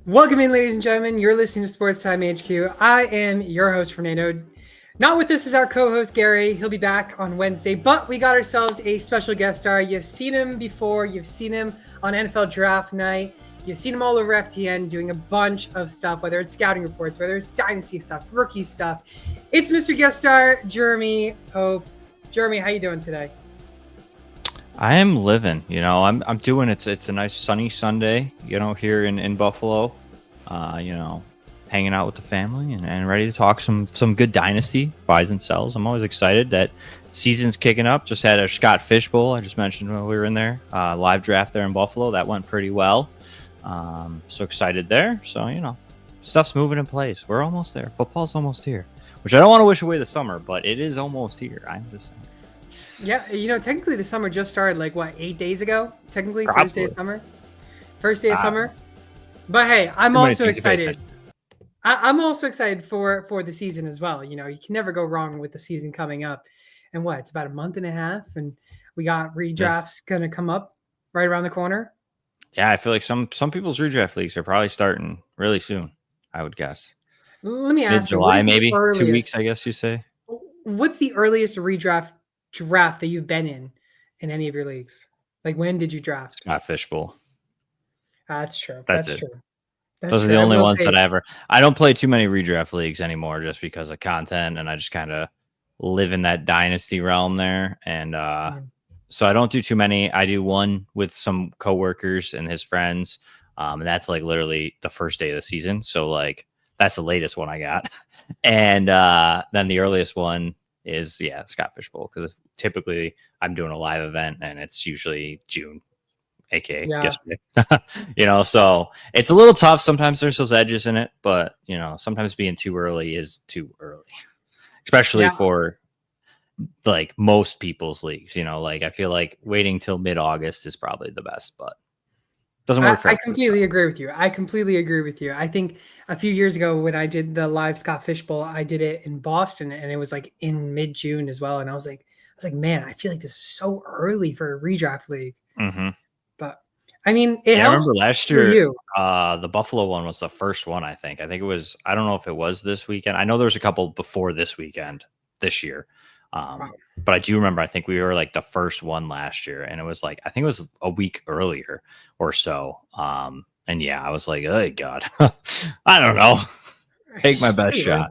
Welcome in, ladies and gentlemen. You're listening to Sports Time HQ. I am your host, Fernando. Not with us is our co-host, Gary. He'll be back on Wednesday, but we got ourselves a special guest star. You've seen him before. You've seen him on NFL Draft Night. You've seen him all over FTN doing a bunch of stuff, whether it's scouting reports, whether it's dynasty stuff, rookie stuff. It's Mr. Guest Star, Jeremy Hope. Jeremy, how you doing today? I am living, I'm doing it's a nice sunny Sunday, here in Buffalo, hanging out with the family and ready to talk some good dynasty buys and sells. I'm always excited that season's kicking up. Just had a Scott Fishbowl. I just mentioned when we were in there, live draft there in Buffalo. That went pretty well. So excited there. So, stuff's moving in place. We're almost there. Football's almost here, which I don't want to wish away the summer, but it is almost here. I'm just saying. Yeah, technically the summer just started 8 days ago? Technically, Probably. First day of summer. First day of summer. But hey, I'm also excited. I'm also excited for the season as well. You can never go wrong with the season coming up. And it's about a month and a half, and we got redrafts gonna come up right around the corner. Yeah, I feel like some people's redraft leagues are probably starting really soon, I would guess. Let me ask you, July, maybe 2 weeks, I guess you say. What's the earliest redraft draft that you've been in any of your leagues? When did you draft? Scott Fishbowl. That's true. That's it. True. Those are the only ones that I don't play too many redraft leagues anymore just because of content, and I just kind of live in that dynasty realm there. And so I don't do too many. I do one with some coworkers and his friends. And that's literally the first day of the season. So that's the latest one I got. And then the earliest one is Scott Fishbowl, because typically I'm doing a live event and it's usually June, aka yesterday. So it's a little tough. Sometimes there's those edges in it, but sometimes being too early is too early, especially for most people's leagues. I feel like waiting till mid-August is probably the best, but doesn't work for I completely agree with you. I think a few years ago when I did the live Scott Fishbowl, I did it in Boston, and it was in mid-June as well. And I was like, man, I feel like this is so early for a redraft league. Mm-hmm. But I mean, it helps. I remember last year, the Buffalo one was the first one. I think it was. I don't know if it was this weekend. I know there's a couple before this weekend this year. But I do remember, I think we were the first one last year, and it was I think it was a week earlier or so. And I was like, oh God, I don't know. Take my best shot.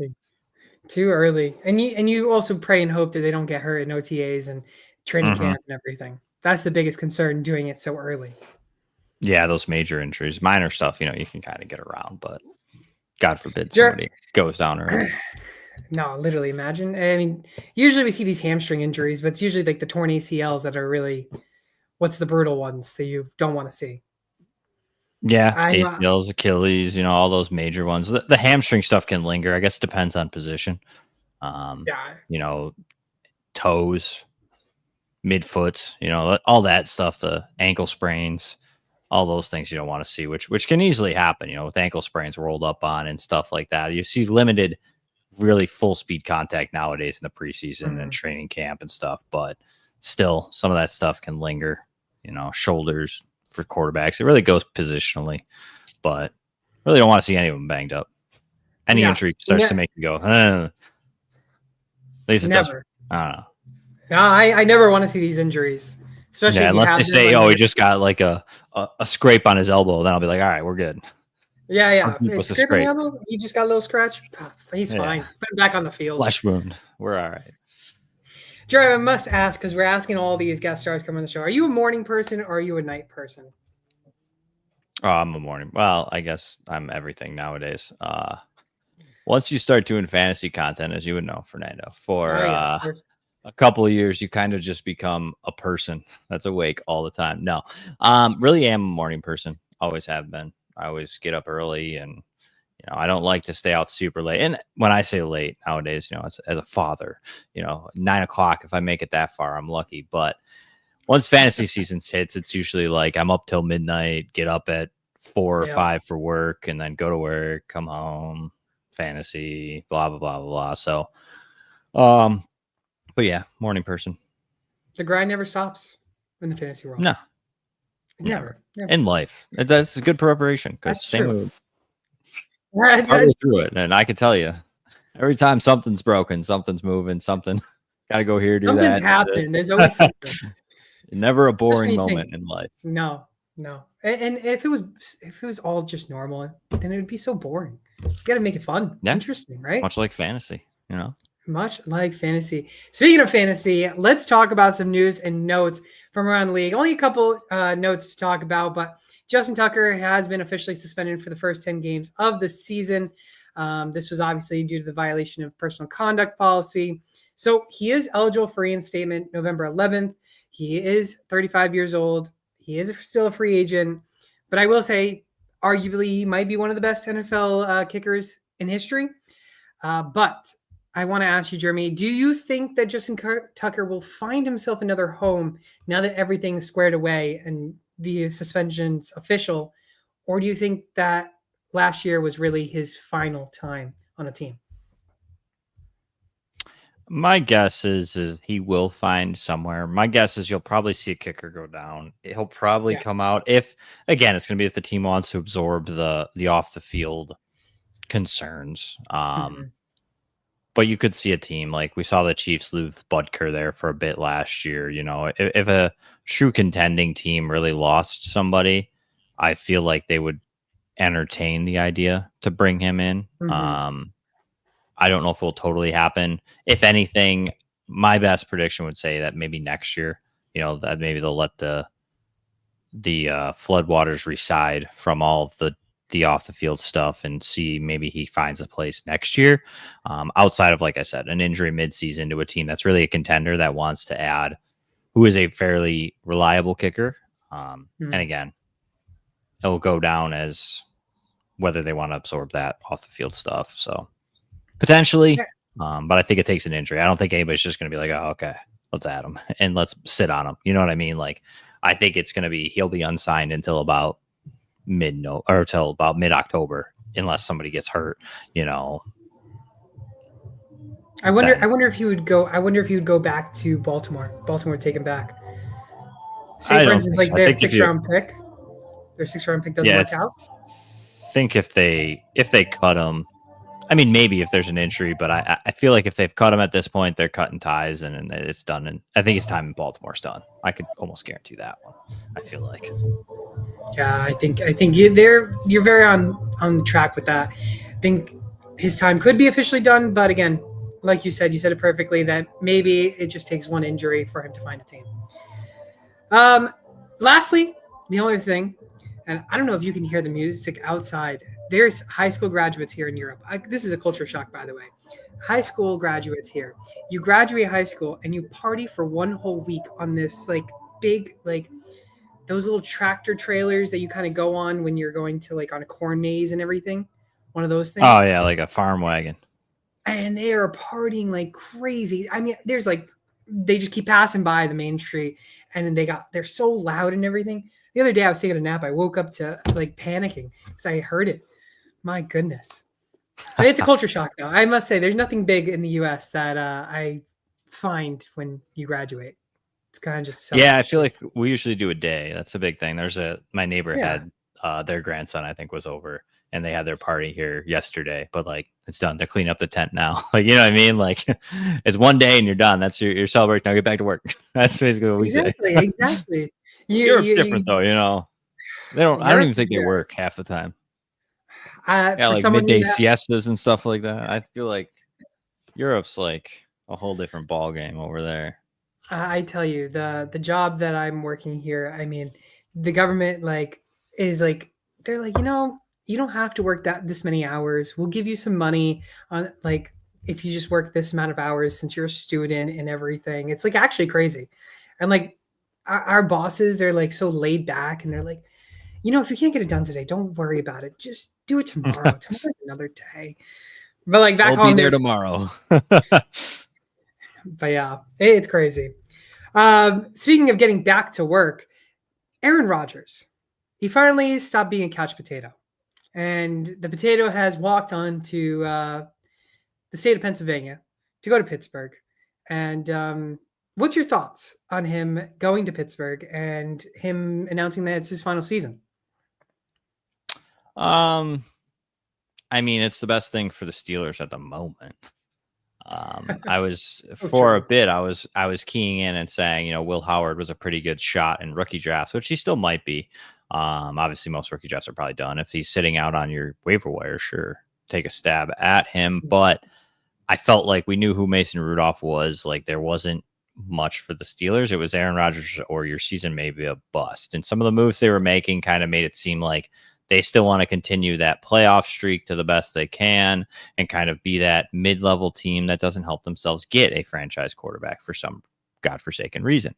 Too early. And you also pray and hope that they don't get hurt in OTAs and training camp and everything. That's the biggest concern, doing it so early. Yeah, those major injuries, minor stuff, you can kind of get around, but God forbid somebody goes down early. No, literally, imagine. I mean, usually we see these hamstring injuries, but it's usually the torn ACLs that are really what's the brutal ones that you don't want to see. Yeah, ACLs, Achilles, all those major ones. The hamstring stuff can linger. I guess it depends on position. Toes, midfoots, all that stuff, the ankle sprains, all those things you don't want to see, which can easily happen, with ankle sprains rolled up on and stuff like that. You see limited really full speed contact nowadays in the preseason and training camp and stuff, but still some of that stuff can linger, shoulders for quarterbacks. It really goes positionally, but really don't want to see any of them banged up. Any injury starts to make you go, At least it does. I don't know. No, I never want to see these injuries, especially unless they say, he just got a scrape on his elbow. Then I'll be like, all right, we're good. Yeah. He just got a little scratch. He's fine. Put him back on the field. Flesh wound. We're all right. Jerry, I must ask, because we're asking all these guest stars coming on the show, are you a morning person or are you a night person? Oh, I'm a morning. Well, I guess I'm everything nowadays. Once you start doing fantasy content, as you would know, Fernando, for a couple of years, you kind of just become a person that's awake all the time. No, really am a morning person. Always have been. I always get up early, and I don't like to stay out super late. And when I say late nowadays, as a father, 9 o'clock, if I make it that far, I'm lucky. But once fantasy season hits, it's usually I'm up till midnight, get up at 4 or 5 for work, and then go to work, come home, fantasy, blah blah blah blah blah. So, but yeah, morning person. The grind never stops in the fantasy world. No. Never. In life. That's a good preparation. That's true. partway through it, and I can tell you, every time something's broken, something's moving, something got to go here, do Something's that. happening. There's always something. Never a Just when boring you moment think, in life. no. And if it was all just normal, then it would be so boring. You got to make it fun, interesting, right? Much like fantasy, Much like fantasy. Speaking of fantasy, let's talk about some news and notes from around the league. Only a couple notes to talk about, but Justin Tucker has been officially suspended for the first 10 games of the season. This was obviously due to the violation of personal conduct policy. So he is eligible for reinstatement November 11th. He is 35 years old. He is still a free agent. But I will say, arguably, he might be one of the best NFL kickers in history. But I want to ask you, Jeremy, do you think that Justin Tucker will find himself another home now that everything's squared away and the suspension's official? Or do you think that last year was really his final time on a team? My guess is he will find somewhere. My guess is you'll probably see a kicker go down. He'll probably come out if it's going to be if the team wants to absorb the off the field concerns. But you could see a team like we saw the Chiefs lose Butker there for a bit last year. If a true contending team really lost somebody, I feel like they would entertain the idea to bring him in. I don't know if it will totally happen. If anything, my best prediction would say that maybe next year, that maybe they'll let the floodwaters reside from all of the off the field stuff and see maybe he finds a place next year. Outside of, like I said, an injury midseason to a team that's really a contender that wants to add who is a fairly reliable kicker. And again, it'll go down as whether they want to absorb that off the field stuff. So potentially, but I think it takes an injury. I don't think anybody's just going to be like, oh, okay, let's add him and let's sit on him. You know what I mean? Like, I think it's going to be he'll be unsigned until about mid-October, unless somebody gets hurt. I wonder if he would go. I wonder if he would go back to Baltimore. Baltimore would take him back. Say, for instance, like their sixth-round pick. Their sixth-round pick doesn't work out. I think if they cut him, I mean, maybe if there's an injury, but I feel like if they've cut him at this point, they're cutting ties and it's done. And I think his time in Baltimore's done. I could almost guarantee that one. I feel like. Yeah, I think you're very on track with that. I think his time could be officially done, but again, like you said it perfectly that maybe it just takes one injury for him to find a team. Lastly, the only thing, and I don't know if you can hear the music outside. There's high school graduates here in Europe. This is a culture shock, by the way. High school graduates here. You graduate high school and you party for one whole week on this like big like those little tractor trailers that you kind of go on when you're going to like on a corn maze and everything. One of those things. Oh yeah, like a farm wagon. And they are partying like crazy. I mean, there's like they just keep passing by the main street and they're so loud and everything. The other day I was taking a nap. I woke up to like panicking because I heard it. My goodness. But it's a culture shock though. I must say there's nothing big in the US that I find when you graduate. It's kind of just I feel like we usually do a day. That's a big thing. My neighbor had their grandson, I think, was over and they had their party here yesterday, but like it's done. They're cleaning up the tent now. Like, you know what I mean? Like it's one day and you're done. That's your celebration. Now get back to work. That's basically what we say. Exactly. Europe's different though, They don't. I don't even think they work half the time. Like midday siestas and stuff like that. I feel like Europe's like a whole different ball game over there. I tell you, the job that I'm working here, I mean, the government is like they're like, you don't have to work this many hours. We'll give you some money on like if you just work this amount of hours since you're a student and everything. It's like actually crazy. And like our bosses, they're like so laid back and they're like, if you can't get it done today, don't worry about it. Just do it tomorrow. Tomorrow's another day. But like back home, I'll be there tomorrow. But yeah, it's crazy. Speaking of getting back to work, Aaron Rodgers, he finally stopped being a couch potato. And the potato has walked on to the state of Pennsylvania to go to Pittsburgh. And what's your thoughts on him going to Pittsburgh and him announcing that it's his final season? I mean, it's the best thing for the Steelers at the moment. I was So for a true. bit. I was keying in and saying, Will Howard was a pretty good shot in rookie drafts, which he still might be. Obviously, most rookie drafts are probably done. If he's sitting out on your waiver wire, sure, take a stab at him. But I felt like we knew who Mason Rudolph was. Like there wasn't much for the Steelers. It was Aaron Rodgers or your season may be a bust. And some of the moves they were making kind of made it seem like they still want to continue that playoff streak to the best they can and kind of be that mid-level team that doesn't help themselves get a franchise quarterback for some godforsaken reason.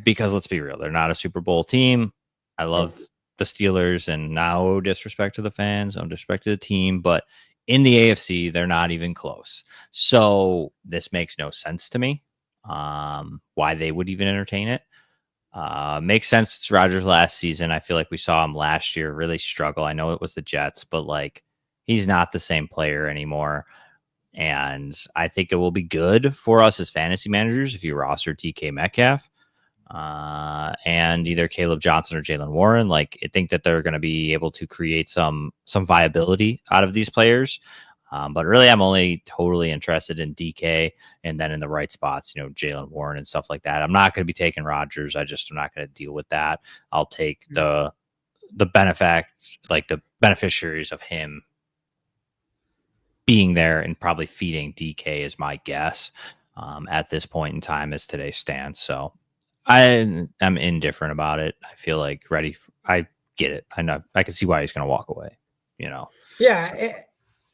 Because let's be real, they're not a Super Bowl team. I love the Steelers, and no disrespect to the fans, no disrespect to the team, but in the AFC, they're not even close. So this makes no sense to me. Why they would even entertain it. Makes sense. It's Rodgers last season. I feel like we saw him last year really struggle. I know it was the Jets, but like he's not the same player anymore. And I think it will be good for us as fantasy managers if you roster DK Metcalf and either Caleb Johnson or Jalen Warren. Like I think that they're going to be able to create some viability out of these players. But really, I'm only totally interested in DK and then in the right spots, Jalen Warren and stuff like that. I'm not going to be taking Rodgers. I'm not going to deal with that. I'll take the beneficiaries of him being there and probably feeding DK is my guess at this point in time as today stands. So I'm indifferent about it. I feel like I get it. I know I can see why he's going to walk away, Yeah. So.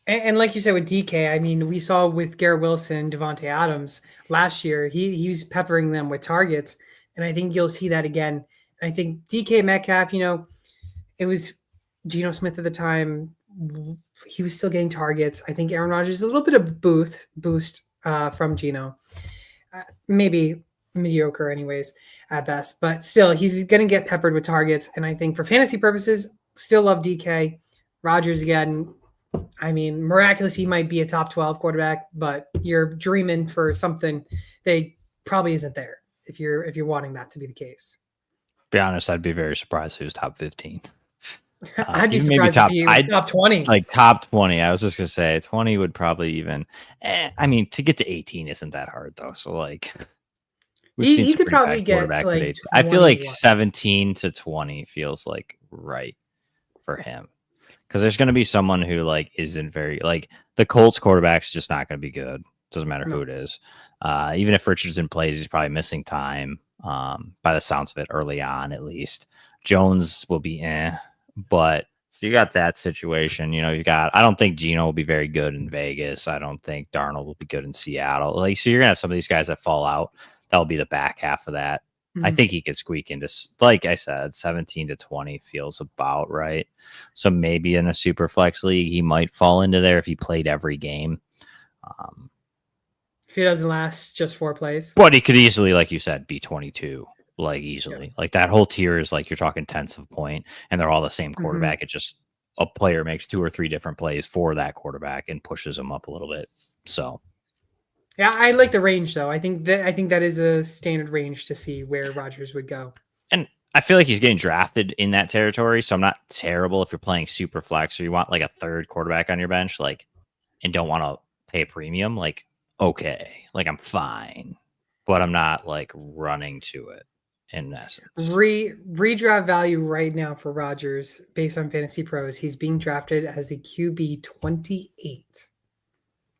And like you said with DK, I mean, we saw with Garrett Wilson, Devontae Adams last year, he was peppering them with targets. And I think you'll see that again. And I think DK Metcalf, it was Geno Smith at the time. He was still getting targets. I think Aaron Rodgers, a little bit of boost from Geno. Maybe mediocre anyways at best. But still, he's going to get peppered with targets. And I think for fantasy purposes, still love DK. Rodgers again, I mean, miraculously, he might be a top 12 quarterback, but you're dreaming for something that probably isn't there if you're wanting that to be the case. Be honest, I'd be very surprised if he was top 15. I'd be surprised if he was top 20. Like top 20. I was just gonna say 20 would probably even. I mean, to get to 18 isn't that hard though. So like, he could probably get to like. I feel like 17 to 20 feels like right for him. Because there's going to be someone who like isn't very like the Colts quarterback's just not going to be good. Doesn't matter who it is. Even if Richardson plays, he's probably missing time. By the sounds of it, early on at least. Jones will be but so you got that situation. I don't think Geno will be very good in Vegas. I don't think Darnold will be good in Seattle. Like so, you're gonna have some of these guys that fall out. That'll be the back half of that. I think he could squeak into, like I said, 17 to 20 feels about right. So maybe in a super flex league, he might fall into there if he played every game. If he doesn't last just 4 plays. But he could easily, like you said, be 22, like easily. Yeah. Like that whole tier is like you're talking tenths of a point, and they're all the same quarterback. It just a player makes 2 or 3 different plays for that quarterback and pushes him up a little bit. So. Yeah, I like the range though. I think that is a standard range to see where Rodgers would go. And I feel like he's getting drafted in that territory, so I'm not terrible if you're playing super flex or you want like a third quarterback on your bench, like, and don't want to pay a premium. Like, okay, like I'm fine, but I'm not like running to it. In essence, redraft value right now for Rodgers based on Fantasy Pros, he's being drafted as the QB 28.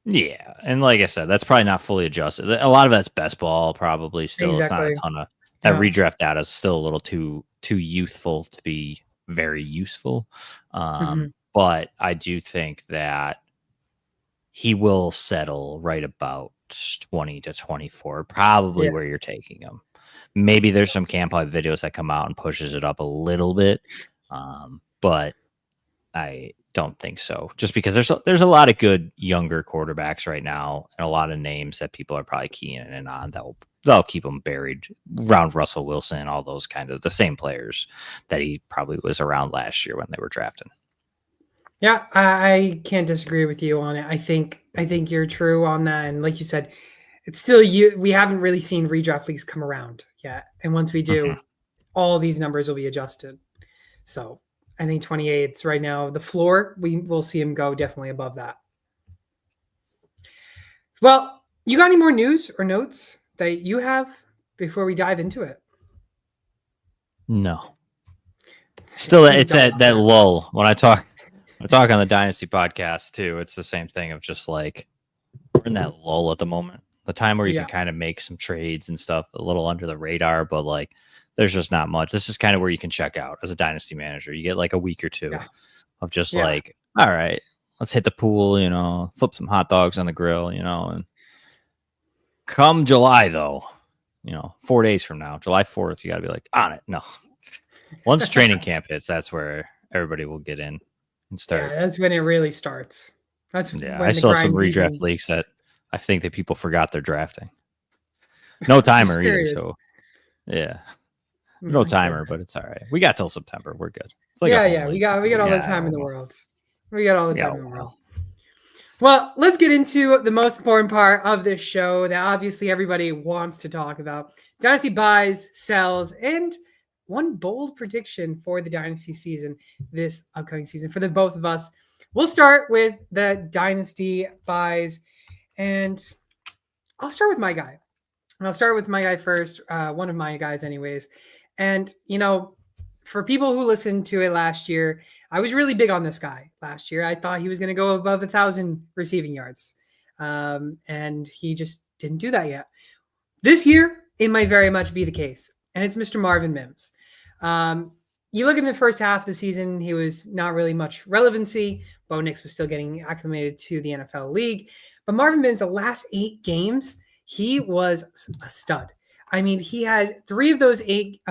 Yeah, and like I said, that's probably not fully adjusted. A lot of that's best ball, probably still. Exactly. It's not a ton of that redraft data is still a little too youthful to be very useful. But I do think that he will settle right about 20 to 24, probably where you're taking him. Maybe there's some camp hype videos that come out and pushes it up a little bit, but I don't think so. Just because there's a lot of good younger quarterbacks right now, and a lot of names that people are probably keying in on that'll keep them buried around Russell Wilson, all those kind of the same players that he probably was around last year when they were drafting. Yeah, I can't disagree with you on it. I think you're true on that, and like you said, it's still we haven't really seen redraft leagues come around yet, and once we do, all these numbers will be adjusted. So I think 28 right now. The floor, we will see him go definitely above that. Well, you got any more news or notes that you have before we dive into it? No. Still, it's at that lull. When I talk on the Dynasty podcast too, it's the same thing of just like we're in that lull at the moment. The time where you can kind of make some trades and stuff a little under the radar, but like there's just not much. This is kind of where you can check out as a Dynasty manager. You get like a week or two of just like, all right, let's hit the pool, flip some hot dogs on the grill, and come July though, 4 days from now, July 4th, you got to be like on it. No. Once training camp hits, that's where everybody will get in and start. Yeah, that's when it really starts. That's I still have some redraft leagues that I think that people forgot they're drafting. No timer either, so yeah. No timer, but it's all right. We got till September. We're good. Like we got all the time in the world. We got all the time in the world. Well, let's get into the most important part of this show that obviously everybody wants to talk about. Dynasty buys, sells, and one bold prediction for the Dynasty season, this upcoming season for the both of us. We'll start with the Dynasty buys, and I'll start with my guy. I'll start with my guy first, one of my guys anyways. And, for people who listened to it last year, I was really big on this guy last year. I thought he was going to go above 1,000 receiving yards, and he just didn't do that yet. This year, it might very much be the case, and it's Mr. Marvin Mims. You look in the first half of the season, he was not really much relevancy. Bo Nix was still getting acclimated to the NFL league. But Marvin Mims, the last 8 games, he was a stud. I mean, he had 3 of those 8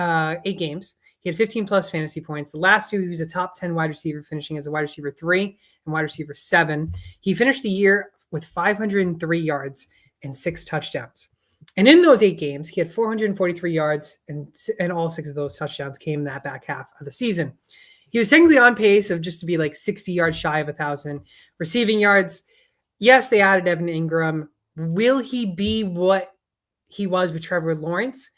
games. He had 15-plus fantasy points. The last 2, he was a top 10 wide receiver, finishing as a wide receiver 3 and wide receiver 7. He finished the year with 503 yards and 6 touchdowns. And in those 8 games, he had 443 yards, and all 6 of those touchdowns came in that back half of the season. He was technically on pace of just to be like 60 yards shy of 1,000 receiving yards. Yes, they added Evan Ingram. Will he be what he was with Trevor Lawrence?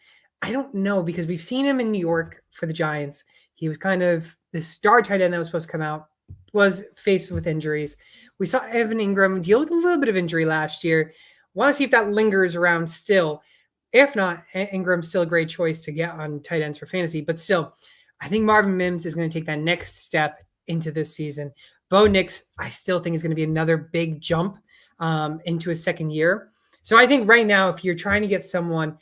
I don't know, because we've seen him in New York for the Giants. He was kind of the star tight end that was supposed to come out, was faced with injuries. We saw Evan Ingram deal with a little bit of injury last year. Want to see if that lingers around still. If not, Ingram's still a great choice to get on tight ends for fantasy. But still, I think Marvin Mims is going to take that next step into this season. Bo Nix, I still think is going to be another big jump into his second year. So I think right now, if you're trying to get someone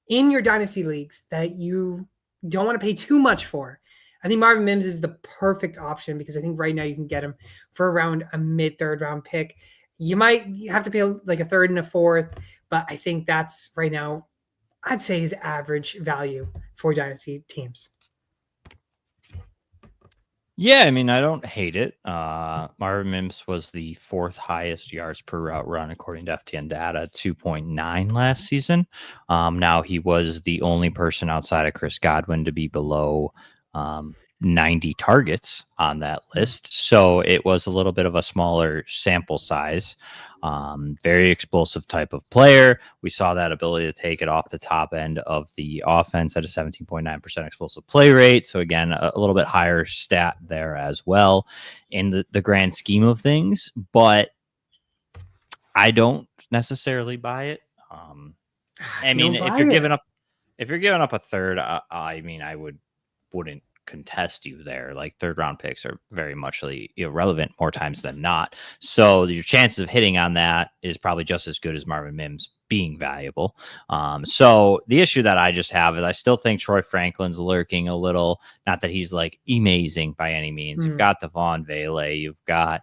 in your dynasty leagues that you don't want to pay too much for, I think Marvin Mims is the perfect option, because I think right now you can get him for around a mid-third round pick. You might have to pay like a third and a fourth, but I think that's right now, I'd say, his average value for dynasty teams. Yeah, I mean, I don't hate it. Marvin Mims was the 4th highest yards per route run according to FTN data, 2.9 last season. Now he was the only person outside of Chris Godwin to be below 90 targets on that list. So it was a little bit of a smaller sample size. Very explosive type of player. We saw that ability to take it off the top end of the offense at a 17.9% explosive play rate. So again, a little bit higher stat there as well in the grand scheme of things, but I don't necessarily buy it. I mean, if you're giving up a third, I mean, I wouldn't contest you there. Like, third round picks are very much irrelevant more times than not. So your chances of hitting on that is probably just as good as Marvin Mims being valuable. So the issue that I just have is I still think Troy Franklin's lurking a little. Not that he's like amazing by any means. You've got Devon Vele, you've got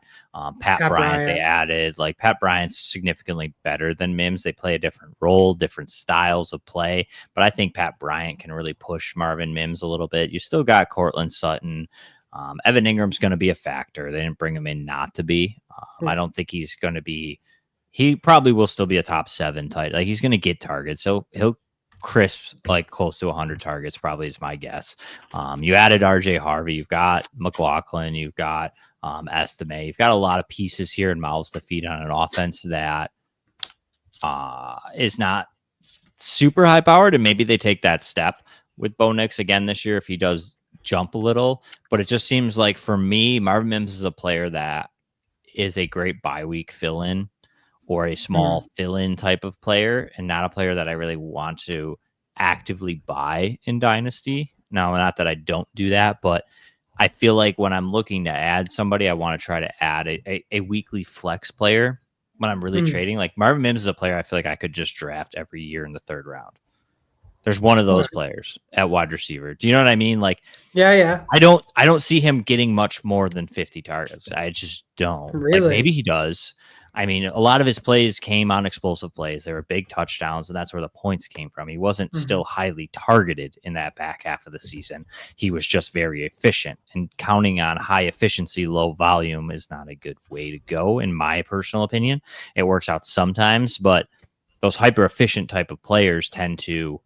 Pat Bryant. They added, like, Pat Bryant's significantly better than Mims. They play a different role, different styles of play, but I think Pat Bryant can really push Marvin Mims a little bit. You still got Cortland Sutton. Evan Ingram's going to be a factor. They didn't bring him in not to be. I don't think he's going to be. He probably will still be a top 7 tight. Like, he's going to get targets. So he'll crisp like close to 100 targets, probably is my guess. You added RJ Harvey. You've got McLaughlin. You've got Estime. You've got a lot of pieces here and mouths to feed on an offense that is not super high powered. And maybe they take that step with Bo Nix again this year if he does jump a little, but it just seems like for me, Marvin Mims is a player that is a great bye week fill-in or a small fill-in type of player, and not a player that I really want to actively buy in Dynasty. Now, not that I don't do that, but I feel like when I'm looking to add somebody, I want to try to add a weekly flex player when I'm really trading. Like Marvin Mims is a player I feel like I could just draft every year in the 3rd round. There's one of those players at wide receiver. Do you know what I mean? Like, yeah. I don't see him getting much more than 50 targets. I just don't. Really? Like maybe he does. I mean, a lot of his plays came on explosive plays. They were big touchdowns, and that's where the points came from. He wasn't still highly targeted in that back half of the season. He was just very efficient, and counting on high efficiency, low volume is not a good way to go, in my personal opinion. It works out sometimes, but those hyper efficient type of players tend to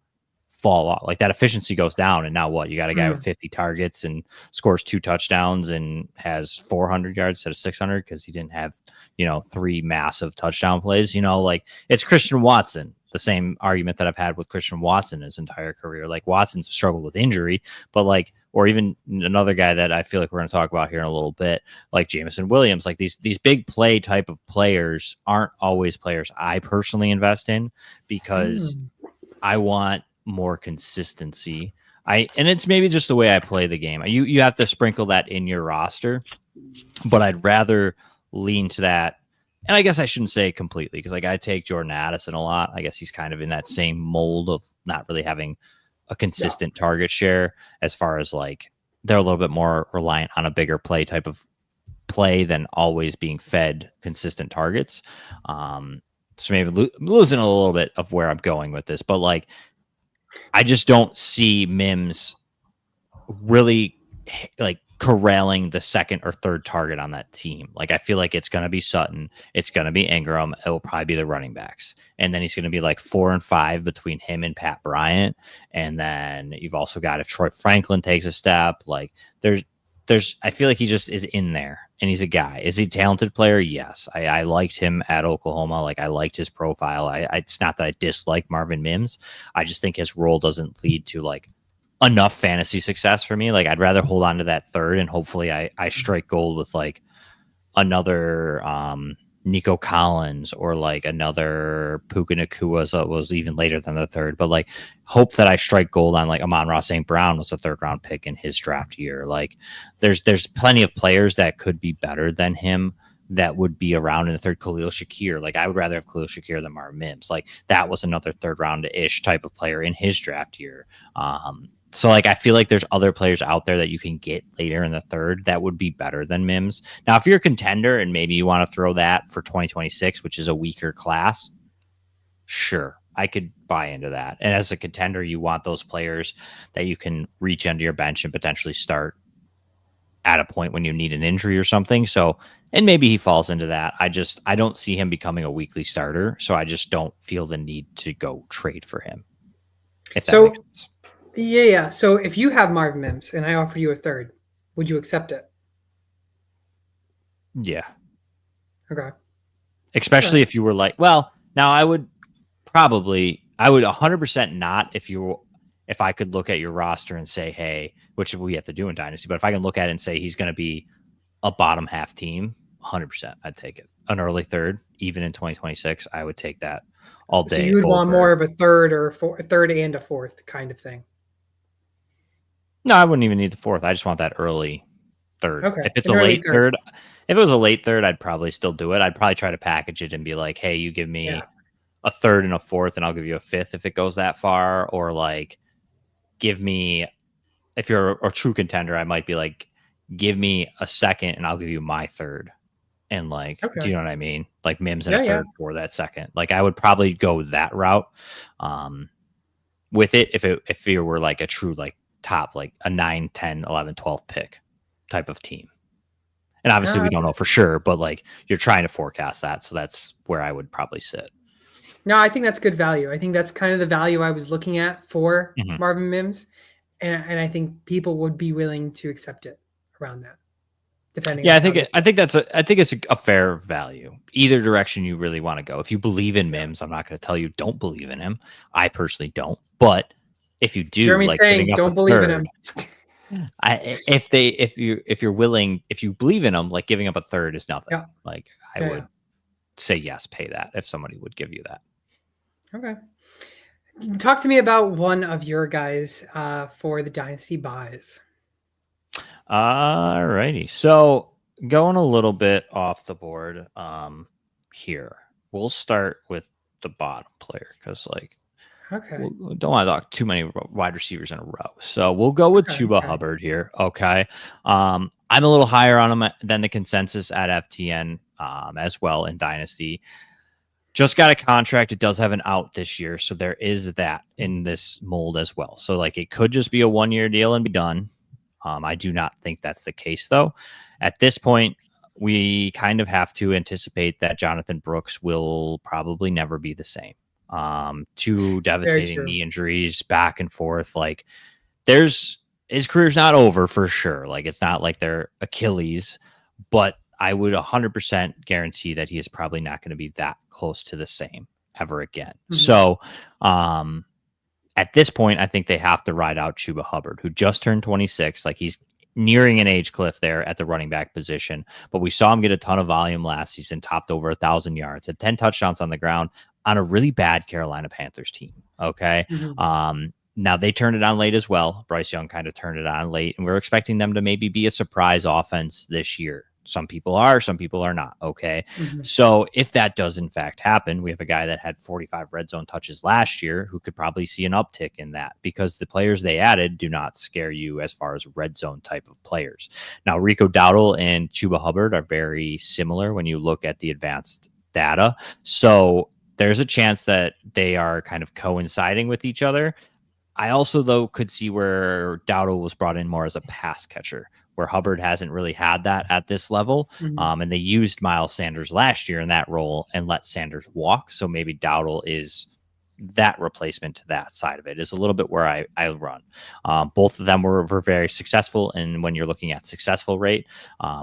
fall off. Like that efficiency goes down, and now what? You got a guy with 50 targets and scores 2 touchdowns and has 400 yards instead of 600 because he didn't have 3 massive touchdown plays. Like it's Christian Watson. The same argument that I've had with Christian Watson his entire career. Like Watson's struggled with injury, but like, or even another guy that I feel like we're going to talk about here in a little bit, like Jameson Williams. Like these big play type of players aren't always players I personally invest in because I want more consistency. And it's maybe just the way I play the game. You have to sprinkle that in your roster, but I'd rather lean to that. And I guess I shouldn't say completely because like I take Jordan Addison a lot. I guess he's kind of in that same mold of not really having a consistent target share, as far as like they're a little bit more reliant on a bigger play type of play than always being fed consistent targets. So maybe losing a little bit of where I'm going with this, but like I just don't see Mims really like corralling the 2nd or 3rd target on that team. Like I feel like it's going to be Sutton, it's going to be Ingram, it will probably be the running backs, and then he's going to be like 4 and 5 between him and Pat Bryant, and then you've also got if Troy Franklin takes a step, like there's I feel like he just is in there, and he's a guy. Is he a talented player? Yes. I liked him at Oklahoma. Like I liked his profile. It's not that I dislike Marvin Mims. I just think his role doesn't lead to like enough fantasy success for me. Like I'd rather hold on to that 3rd, and hopefully I strike gold with like another Nico Collins or like another Puka Nacua was even later than the 3rd, but like hope that I strike gold on like Amon-Ra St. Brown was a 3rd round pick in his draft year. Like there's plenty of players that could be better than him that would be around in the 3rd. Khalil Shakir. Like I would rather have Khalil Shakir than Marvin Mims. Like that was another 3rd round ish type of player in his draft year. So like I feel like there's other players out there that you can get later in the 3rd that would be better than Mims. Now, if you're a contender and maybe you want to throw that for 2026, which is a weaker class, sure, I could buy into that. And as a contender, you want those players that you can reach into your bench and potentially start at a point when you need an injury or something. So, and maybe he falls into that. I don't see him becoming a weekly starter. So I just don't feel the need to go trade for him. If that makes sense. Yeah. So if you have Marvin Mims and I offer you a 3rd, would you accept it? Yeah. Okay. Especially if you were like, well, now I would 100% not if I could look at your roster and say, hey, which we have to do in Dynasty, but if I can look at it and say he's going to be a bottom half team, 100%, I'd take it. An early 3rd, even in 2026, I would take that all day. So you would want more of a 3rd or a 3rd and a 4th kind of thing. No, I wouldn't even need the 4th. I just want that early 3rd. Okay. If it's a late 3rd, if it was a late 3rd, I'd probably still do it. I'd probably try to package it and be like, hey, you give me a 3rd and a 4th, and I'll give you a 5th if it goes that far. Or like, give me, if you're a true contender, I might be like, give me a 2nd and I'll give you my 3rd. And like, do you know what I mean? Like Mims and a 3rd for that 2nd. Like I would probably go that route with it if you were like a true like top, like a 9, 10, 11, 12 pick type of team. And obviously we don't know for sure, but like you're trying to forecast that. So that's where I would probably sit. No, I think that's good value. I think that's kind of the value I was looking at for Marvin Mims. And I think people would be willing to accept it around that. Depending. Yeah, I think it's a fair value. Either direction you really want to go. If you believe in Mims, I'm not going to tell you don't believe in him. I personally don't. But if you do, Jeremy's like saying don't believe in him. if you're willing, if you believe in them, like giving up a third is nothing. Yeah. Like I would say yes, pay that if somebody would give you that. Okay. Talk to me about one of your guys for the Dynasty buys. All righty. So going a little bit off the board here. We'll start with the bottom player because we don't want to talk too many wide receivers in a row. So we'll go with Chuba Hubbard here. Okay. I'm a little higher on him than the consensus at FTN as well in Dynasty. Just got a contract. It does have an out this year. So there is that in this mold as well. So like it could just be a 1-year deal and be done. I do not think that's the case, though. At this point, we kind of have to anticipate that Jonathan Brooks will probably never be the same. 2 devastating knee injuries back and forth. Like his career's not over for sure. Like it's not like they're Achilles, but I would 100% guarantee that he is probably not going to be that close to the same ever again. Mm-hmm. So, at this point, I think they have to ride out Chuba Hubbard, who just turned 26. Like he's nearing an age cliff there at the running back position. But we saw him get a ton of volume last season, topped over 1,000 yards, had 10 touchdowns on the ground on a really bad Carolina Panthers team. Okay. Mm-hmm. Now they turned it on late as well. Bryce Young kind of turned it on late, and we're expecting them to maybe be a surprise offense this year. Some people are, some people are not. Okay. Mm-hmm. So if that does in fact happen, we have a guy that had 45 red zone touches last year who could probably see an uptick in that because the players they added do not scare you as far as red zone type of players. Now, Rico Dowdle and Chuba Hubbard are very similar when you look at the advanced data. So there's a chance that they are kind of coinciding with each other. I also, though, could see where Dowdle was brought in more as a pass catcher, where Hubbard hasn't really had that at this level. Mm-hmm. And they used Miles Sanders last year in that role and let Sanders walk. So maybe Dowdle is that replacement to that side of it is a little bit where I run. Both of them were very successful. And when you're looking at successful rate,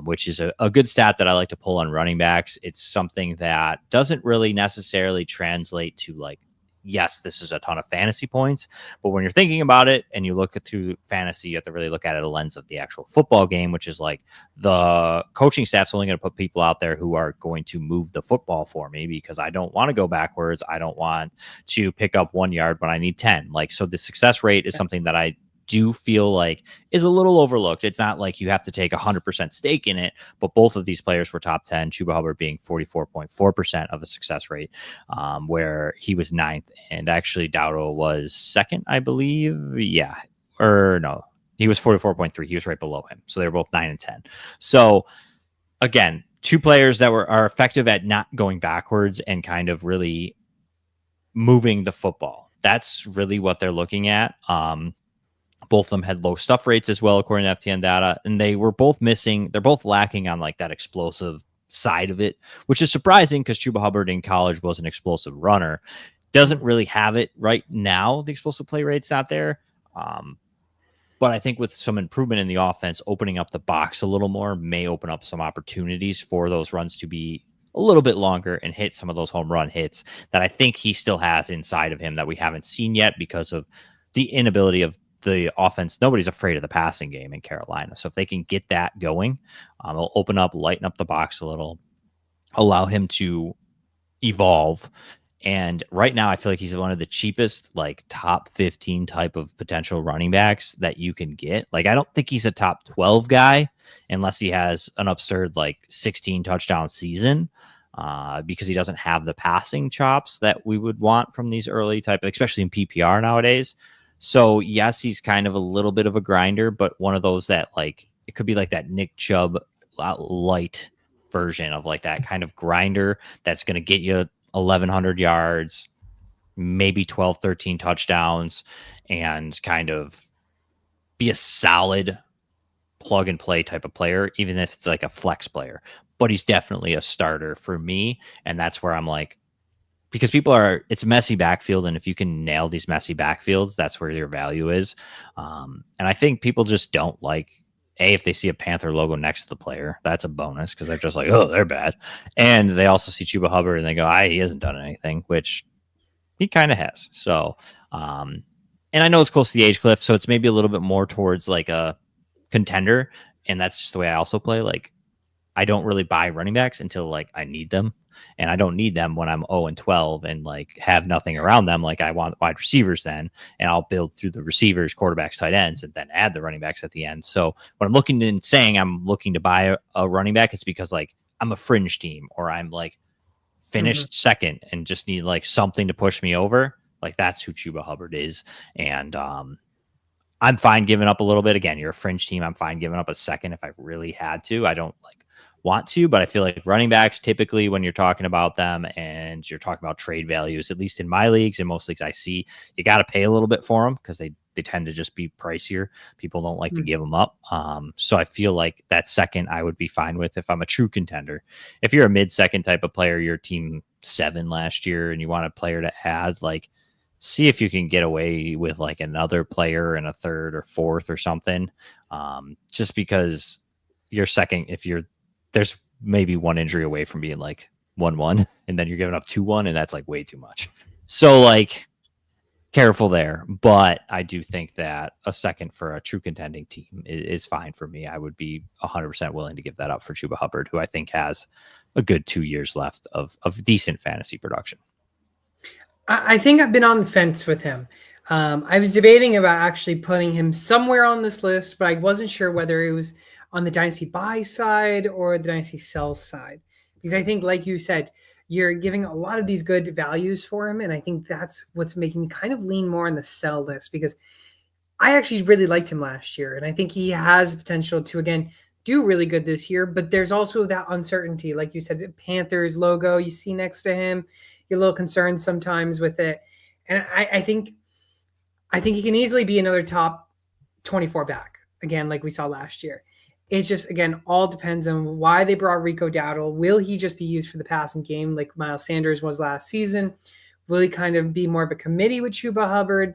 which is a good stat that I like to pull on running backs, it's something that doesn't really necessarily translate to like, yes, this is a ton of fantasy points, but when you're thinking about it and you look at through fantasy, you have to really look at it a lens of the actual football game, which is like the coaching staff's only going to put people out there who are going to move the football for me because I don't want to go backwards. I don't want to pick up 1 yard when I need 10. Like, so the success rate is something that I do feel like is a little overlooked. It's not like you have to take 100% stake in it, but both of these players were top 10, Chuba Hubbard being 44.4% of a success rate, where he was 9th, and actually Dowdle was 2nd, I believe. Yeah. Or no, he was 44.3. He was right below him. So they were both 9 and 10. So again, 2 players that are effective at not going backwards and kind of really moving the football. That's really what they're looking at. Both of them had low stuff rates as well, according to FTN data, and they were both missing. They're both lacking on like that explosive side of it, which is surprising because Chuba Hubbard in college was an explosive runner. Doesn't really have it right now. The explosive play rate's not there. But I think with some improvement in the offense, opening up the box a little more may open up some opportunities for those runs to be a little bit longer and hit some of those home run hits that I think he still has inside of him that we haven't seen yet because of the inability of the offense. Nobody's afraid of the passing game in Carolina. So if they can get that going, it'll open up, lighten up the box a little, allow him to evolve. And right now, I feel like he's one of the cheapest, like top 15 type of potential running backs that you can get. Like, I don't think he's a top 12 guy unless he has an absurd, like 16 touchdown season, because he doesn't have the passing chops that we would want from these early type, especially in PPR nowadays. So yes, he's kind of a little bit of a grinder, but one of those that like, it could be like that Nick Chubb light version of like that kind of grinder that's going to get you 1,100 yards, maybe 12, 13 touchdowns, and kind of be a solid plug and play type of player, even if it's like a flex player. But he's definitely a starter for me. And that's where I'm like, because it's a messy backfield, and if you can nail these messy backfields, that's where your value is. And I think people just don't like, if they see a Panther logo next to the player, that's a bonus because they're just like, oh, they're bad. And they also see Chuba Hubbard and they go, he hasn't done anything, which he kind of has. So, and I know it's close to the age cliff, so it's maybe a little bit more towards like a contender, and that's just the way I also play. Like, I don't really buy running backs until like I need them, and I don't need them when I'm 0-12 and like have nothing around them. Like, I want wide receivers then, and I'll build through the receivers, quarterbacks, tight ends, and then add the running backs at the end. So when I'm looking and saying I'm looking to buy a running back, it's because like I'm a fringe team, or I'm like finished second and just need like something to push me over. Like, that's who Chuba Hubbard is. And I'm fine giving up a little bit. Again, you're a fringe team. I'm fine giving up a second if I really had to. I don't like want to, but I feel like running backs, typically when you're talking about them and you're talking about trade values, at least in my leagues and most leagues I see, you got to pay a little bit for them because they tend to just be pricier. People don't like to give them up. So I feel like that second I would be fine with if I'm a true contender. If you're a mid-second type of player, you're team 7 last year and you want a player to add, like, see if you can get away with like another player in a third or fourth or something. Just because you're second, if you're there's maybe one injury away from being like 1-1, and then you're giving up 2-1, and that's like way too much. So like, careful there. But I do think that a second for a true contending team is fine for me. I would be 100% willing to give that up for Chuba Hubbard, who I think has a good 2 years left of decent fantasy production. I think I've been on the fence with him. I was debating about actually putting him somewhere on this list, but I wasn't sure whether it was on the Dynasty Buy side or the Dynasty Sell side. Because I think, like you said, you're giving a lot of these good values for him, and I think that's what's making me kind of lean more on the sell list, because I actually really liked him last year, and I think he has potential to, again, do really good this year, but there's also that uncertainty. Like you said, Panthers logo you see next to him, you're a little concerned sometimes with it. And I think he can easily be another top 24 back, again, like we saw last year. It's just, again, all depends on why they brought Rico Dowdle. Will he just be used for the passing game like Miles Sanders was last season? Will he kind of be more of a committee with Chuba Hubbard?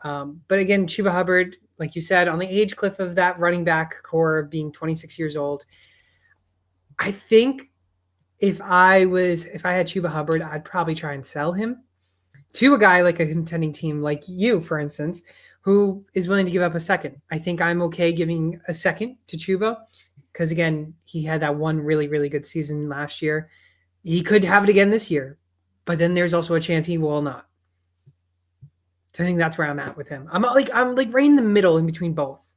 But again, Chuba Hubbard, like you said, on the age cliff of that running back core of being 26 years old, I think if I had Chuba Hubbard, I'd probably try and sell him to a guy like a contending team like you, for instance, who is willing to give up a second. I think I'm okay giving a second to Chuba because, again, he had that one really, really good season last year. He could have it again this year, but then there's also a chance he will not. So I think that's where I'm at with him. I'm like right in the middle in between both.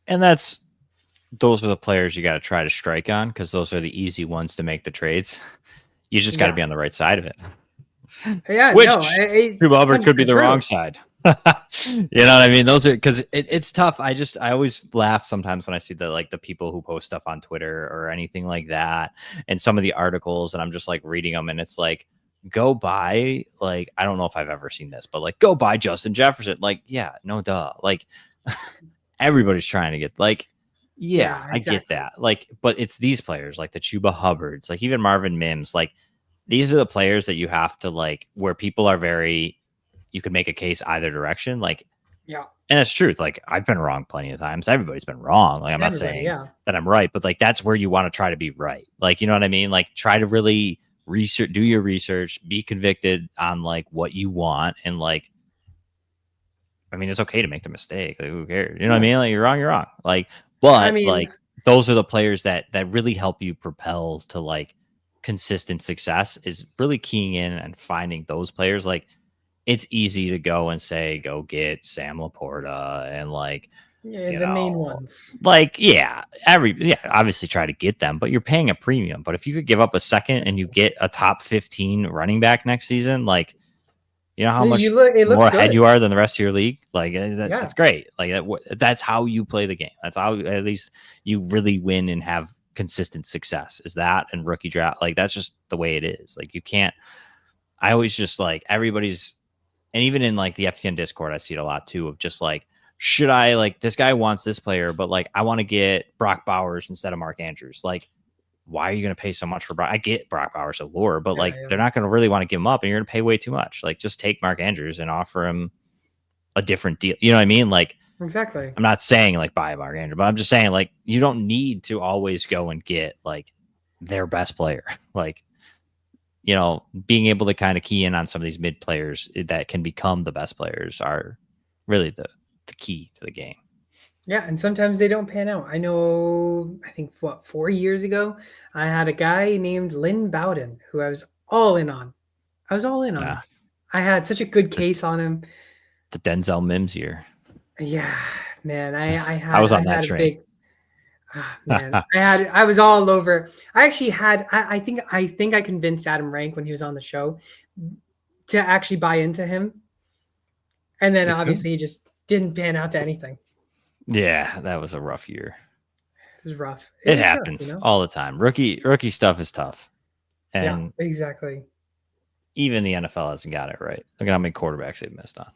And those are the players you got to try to strike on, because those are the easy ones to make the trades. You just got to be on the right side of it. Yeah, which Chuba Hubbard could be the wrong side. You know what I mean? Those are, because it's tough. I always laugh sometimes when I see the people who post stuff on Twitter or anything like that, and some of the articles, and I'm just like reading them, and it's like, go buy, like, I don't know if I've ever seen this, but like, go buy Justin Jefferson. Like, yeah, no duh. Like, everybody's trying to get, like, yeah, exactly. I get that. Like, but it's these players like the Chuba Hubbards, like even Marvin Mims, like, these are the players that you have to, like, where people are very, you can make a case either direction. Like, yeah. And it's truth. Like, I've been wrong plenty of times. Everybody's been wrong. Like, I'm not saying that I'm right, but like, that's where you want to try to be right. Like, you know what I mean? Like, try to really do your research, be convicted on like what you want. And like, I mean, it's okay to make the mistake. Like, who cares? You know what I mean? Like, you're wrong. Like, but I mean, like, those are the players that really help you propel to like consistent success, is really keying in and finding those players. Like, it's easy to go and say, go get Sam Laporta and like, the main ones. Like, obviously try to get them, but you're paying a premium. But if you could give up a second and you get a top 15 running back next season, like, you know how much more ahead you are than the rest of your league? Like, that's great. Like, that's how you play the game. That's how at least you really win and have consistent success, is that and rookie draft. Like, that's just the way it is. Like, you can't, I always just like everybody's, and even in like the FTN Discord, I see it a lot too, of just like, should I, like, this guy wants this player, but like, I want to get Brock Bowers instead of Mark Andrews. Like, why are you going to pay so much for Brock? I get Brock Bowers allure, but like, they're not going to really want to give him up, and you're going to pay way too much. Like, just take Mark Andrews and offer him a different deal. You know what I mean? Like, exactly. I'm not saying like buy Mark Andrews, but I'm just saying, like, you don't need to always go and get like their best player. Like, you know, being able to kind of key in on some of these mid players that can become the best players are really the key to the game. Yeah, and sometimes they don't pan out. I know, I think, 4 years ago, I had a guy named Lynn Bowden who I was all in on. I was all in on Yeah. him. I had such a good case on him. The Denzel Mims year. Yeah, man, I I had was I on that had a train. big man. I was all over. I actually had I think I convinced Adam Rank when he was on the show to actually buy into him, and then obviously he just didn't pan out to anything. Yeah, that was a rough year. It was rough. It It was rough, happens all the time. Rookie stuff is tough. Yeah, And exactly. even the NFL hasn't got it right. Look at how many quarterbacks they've missed on.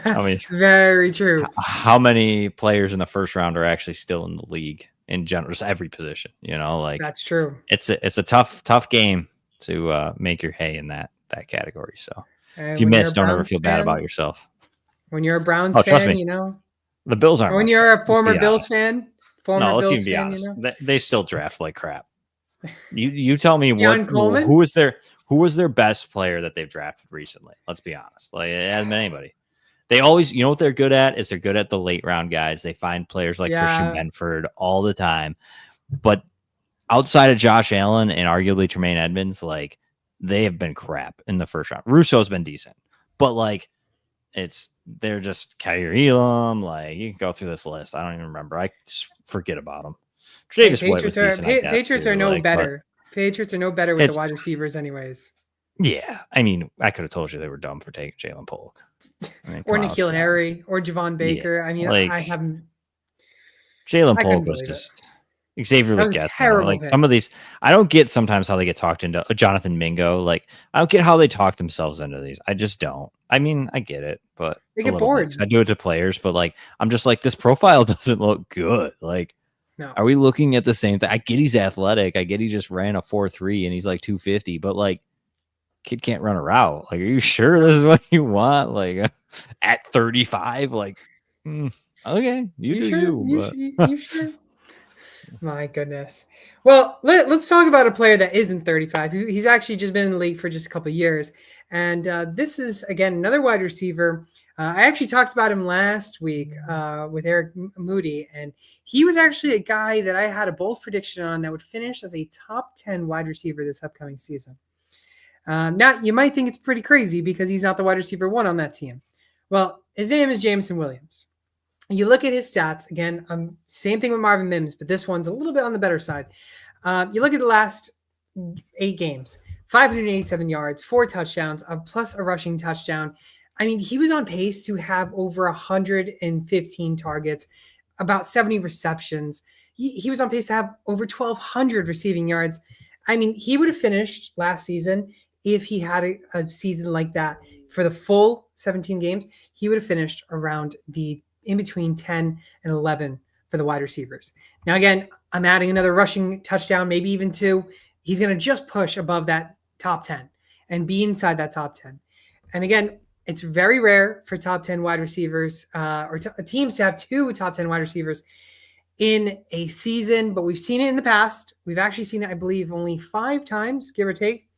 I mean, Very true. how many players in the first round are actually still in the league in general, just every position, like That's true. It's a tough game to make your hay in that category. So And if you miss, don't ever feel bad about yourself. When you're a Browns trust fan, me, the Bills aren't. When you're a former Bills fan, let's even be honest. They still draft like crap. You tell me who was their best player that they've drafted recently. Let's be honest. Like, it hasn't been anybody. They always, what they're good at is they're good at the late round guys. They find players like Christian Benford all the time. But outside of Josh Allen and arguably Tremaine Edmonds, like, they have been crap in the first round. Russo's been decent, but like, they're just Kyrie Elam. Like, you can go through this list. I don't even remember. I just forget about them. Patriots are no better. Patriots are no better with the wide receivers, anyways. Yeah, I mean, I could have told you they were dumb for taking Jalen Polk, or N'Keal Harry, or Javon Baker. Yeah, I mean, I haven't. Jalen Polk was just Xavier Legette. Like pick. Some of these, I don't get sometimes how they get talked into. Jonathan Mingo, like, I don't get how they talk themselves into these. I just don't. I mean, I get it, but they get bored. I do it to players, but like, I'm just like, this profile doesn't look good. Like, no. Are we looking at the same thing? I get he's athletic. I get he just ran a 4.3 and he's like 250, but like, kid can't run a route. Like, are you sure this is what you want? Like, at 35, like, okay, you sure? You sure? My goodness. Well, let's talk about a player that isn't 35. He's actually just been in the league for just a couple of years. And this is, again, another wide receiver. I actually talked about him last week with Eric Moody, and he was actually a guy that I had a bold prediction on that would finish as a top 10 wide receiver this upcoming season. Now, you might think it's pretty crazy because he's not the wide receiver 1 on that team. Well, his name is Jameson Williams. You look at his stats, again, same thing with Marvin Mims, but this one's a little bit on the better side. You look at the last 8 games, 587 yards, 4 touchdowns, plus a rushing touchdown. I mean, he was on pace to have over 115 targets, about 70 receptions. He was on pace to have over 1,200 receiving yards. I mean, he would have finished last season if he had a season like that for the full 17 games. He would have finished around the in between 10 and 11 for the wide receivers. Now, again, I'm adding another rushing touchdown, maybe even 2. He's going to just push above that top 10 and be inside that top 10. And again, it's very rare for top 10 wide receivers or teams to have 2 top 10 wide receivers in a season, but we've seen it in the past. We've actually seen it, I believe, only 5 times, give or take.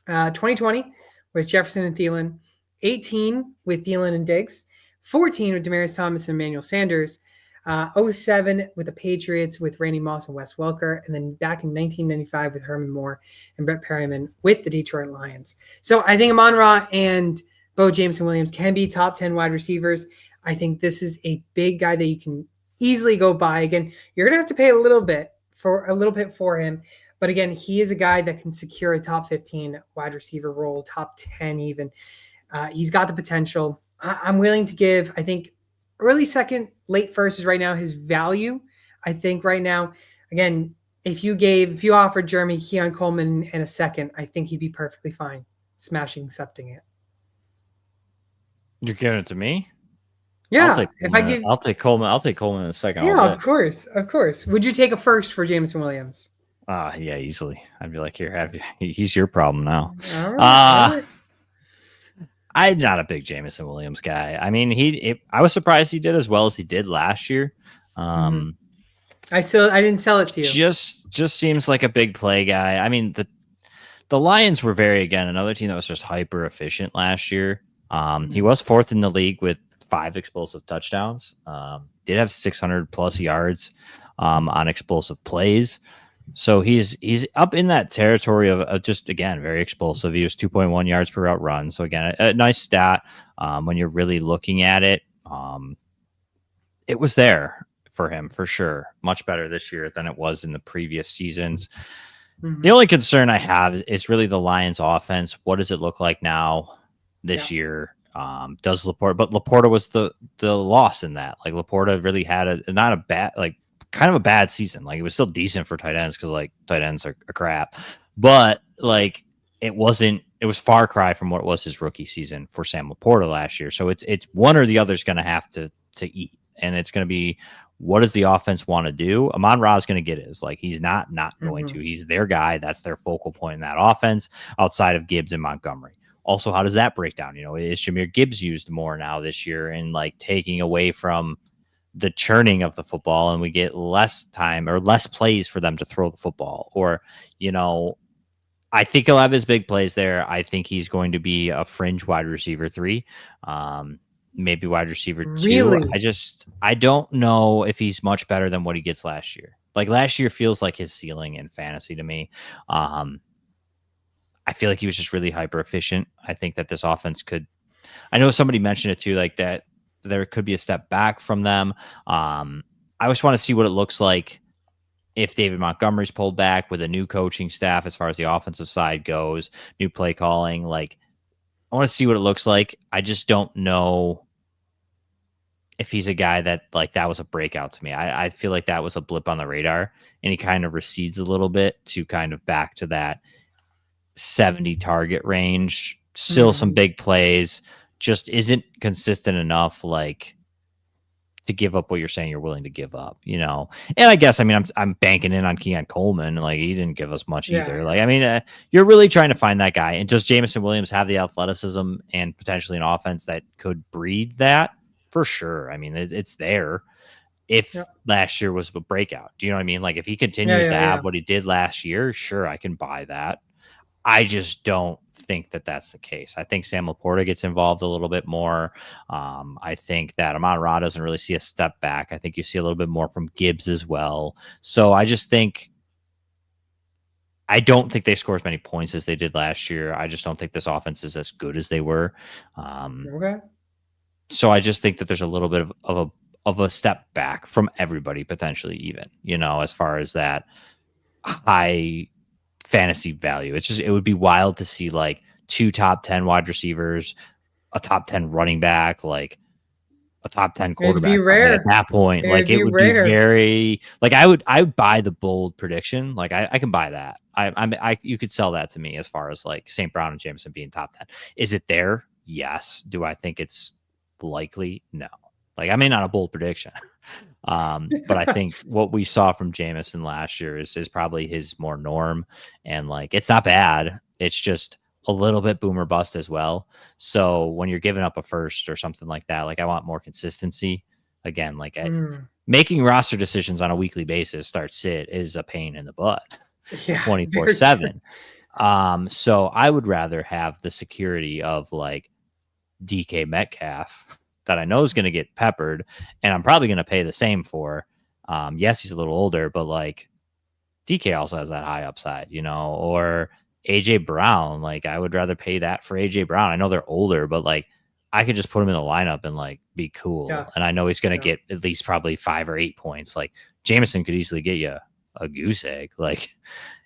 2020 was Jefferson and Thielen, 18 with Thielen and Diggs, 14 with Demaryius Thomas and Emmanuel Sanders, 07 with the Patriots with Randy Moss and Wes Welker, and then back in 1995 with Herman Moore and Brett Perryman with the Detroit Lions. So I think Amon-Ra and Bo Jameson Williams can be top 10 wide receivers. I think this is a big guy that you can easily go buy. Again, you're going to have to pay a little bit for him. But again, he is a guy that can secure a top 15 wide receiver role, top 10 even. He's got the potential. I'm willing to give, I think, early second, late first is right now his value. I think right now, again, if you offered Jeremy Keon Coleman in a second, I think he'd be perfectly fine accepting it. You're giving it to me? Yeah. I'll take Coleman. I'll take Coleman in a second. Yeah, of course. Would you take a first for Jameson Williams? Yeah, easily. I'd be like, here, he's your problem now. All right. I'm not a big Jameson Williams guy. I mean, I was surprised he did as well as he did last year. I didn't sell it to you. Just seems like a big play guy. I mean, the Lions were another team that was just hyper efficient last year. He was 4th in the league with 5 explosive touchdowns. did have 600 plus yards on explosive plays. So he's up in that territory of just, again, very explosive. He was 2.1 yards per route run. So again, a nice stat when you're really looking at it. It was there for him for sure. Much better this year than it was in the previous seasons. The only concern I have is really the Lions offense. What does it look like now this year? Does Laporta, but Laporta was the loss in that. Like Laporta really had not a bad, like kind of a bad season. Like it was still decent for tight ends because like tight ends are crap, but like it was far cry from what it was his rookie season for Sam Laporta last year. So it's one or the other is going to have to eat, and it's going to be, what does the offense want to do? Amon-Ra is going to get his. Like he's not going to. He's their guy. That's their focal point in that offense outside of Gibbs and Montgomery. Also, how does that break down? You know, is Jahmyr Gibbs used more now this year and like taking away from the churning of the football, and we get less time or less plays for them to throw the football? Or, you know, I think he'll have his big plays there. I think he's going to be a fringe wide receiver 3, maybe wide receiver 2. Really? I don't know if he's much better than what he gets last year. Like last year feels like his ceiling in fantasy to me. I feel like he was just really hyper efficient. I think that this offense could, I know somebody mentioned it too, like that there could be a step back from them. I just want to see what it looks like if David Montgomery's pulled back with a new coaching staff as far as the offensive side goes, new play calling. Like I want to see what it looks like. I just don't know if he's a guy that like that was a breakout to me. I feel like that was a blip on the radar, and he kind of recedes a little bit to kind of back to that 70 target range. Still some big plays, just isn't consistent enough like to give up what you're saying you're willing to give up, you know. And I guess, I mean, I'm banking in on Keon Coleman. Like he didn't give us much either. Like, I mean, you're really trying to find that guy. And does Jameson Williams have the athleticism and potentially an offense that could breed that? For sure. I mean, it's there. If last year was a breakout, do you know what I mean? Like if he continues to have what he did last year, sure, I can buy that. I just don't think that that's the case. I think Sam Laporta gets involved a little bit more. I think that Amon-Ra doesn't really see a step back. I think you see a little bit more from Gibbs as well. So I just think, I don't think they score as many points as they did last year. I just don't think this offense is as good as they were. So I just think that there's a little bit of a step back from everybody potentially, even, you know, as far as that high fantasy value. It's just, it would be wild to see like 2 top 10 wide receivers, a top 10 running back, like a top 10 quarterback. It'd be rare at that point. Like it would be very, like I would buy the bold prediction. Like I can buy that. You could sell that to me as far as like St. Brown and Jameson being top 10. Is it there? Yes. Do I think it's likely? No. Like I may not a bold prediction. But I think what we saw from Jameson last year is probably his more norm, and like it's not bad. It's just a little bit boomer bust as well. So when you're giving up a first or something like that, like I want more consistency. Again, like making roster decisions on a weekly basis, start sit, is a pain in the butt. 24/7. So I would rather have the security of like DK Metcalf that I know is going to get peppered, and I'm probably going to pay the same for. Yes, he's a little older, but like DK also has that high upside, you know, or AJ Brown. Like I would rather pay that for AJ Brown. I know they're older, but like I could just put him in the lineup and like be cool. And I know he's going to get at least probably 5 or 8 points. Like Jameson could easily get you a goose egg. Like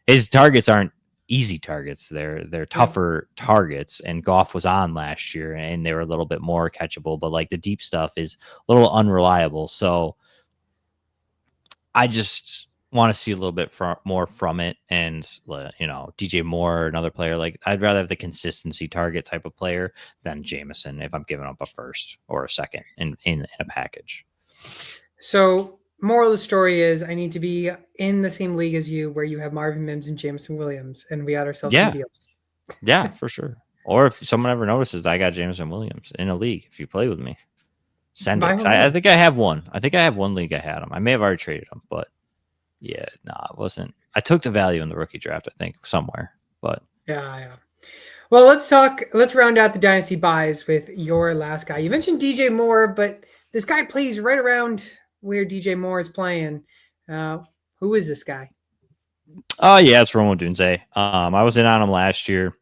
his targets aren't easy targets. They're tougher targets, and Goff was on last year and they were a little bit more catchable, but like the deep stuff is a little unreliable. So I just want to see a little bit more from it. And you know, DJ Moore, another player, like I'd rather have the consistency target type of player than Jameson if I'm giving up a first or a second in a package. So moral of the story is I need to be in the same league as you, where you have Marvin Mims and Jameson Williams, and we got ourselves some deals. Yeah, for sure. Or if someone ever notices that I got Jameson Williams in a league, if you play with me, send it. I think I have one. I think I have one league I had him. I may have already traded him, but yeah, no, it wasn't. I took the value in the rookie draft, I think, somewhere. But yeah. Well, let's round out the dynasty buys with your last guy. You mentioned DJ Moore, but this guy plays right around where DJ Moore is playing. Who is this guy? Oh, yeah, it's Rome Odunze. I was in on him last year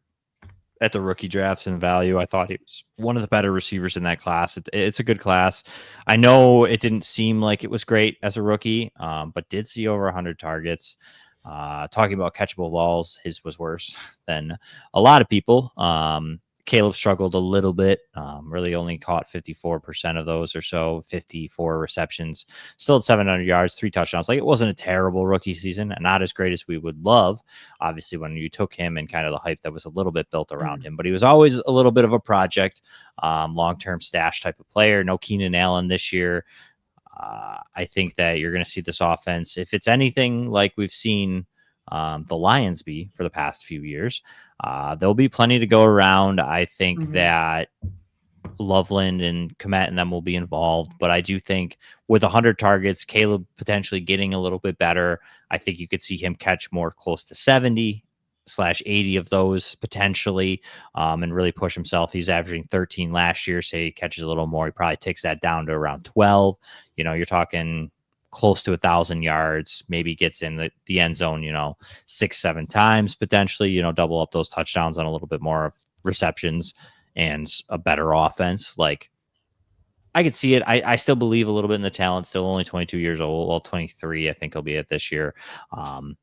at the rookie drafts and value. I thought he was one of the better receivers in that class. It's a good class. I know it didn't seem like it was great as a rookie, but did see over 100 targets. Talking about catchable balls, his was worse than a lot of people. Caleb struggled a little bit, really only caught 54% of those or so, 54 receptions, still at 700 yards, 3 touchdowns. Like, it wasn't a terrible rookie season and not as great as we would love, obviously, when you took him and kind of the hype that was a little bit built around him. But he was always a little bit of a project, long-term stash type of player. No Keenan Allen this year. I think that you're going to see this offense, if it's anything like we've seen the Lions be for the past few years, there'll be plenty to go around. I think that Loveland and Komet and them will be involved, but I do think with 100 targets, Caleb potentially getting a little bit better, I think you could see him catch more close to 70/80 of those potentially, and really push himself. He's averaging 13 last year. Say he catches a little more, he probably takes that down to around 12. You're talking close to 1,000 yards, maybe gets in the end zone, 6-7 times potentially, double up those touchdowns on a little bit more of receptions and a better offense. Like, I could see it. I still believe a little bit in the talent, still only 22 years old. Well, 23, I think he'll be at this year. And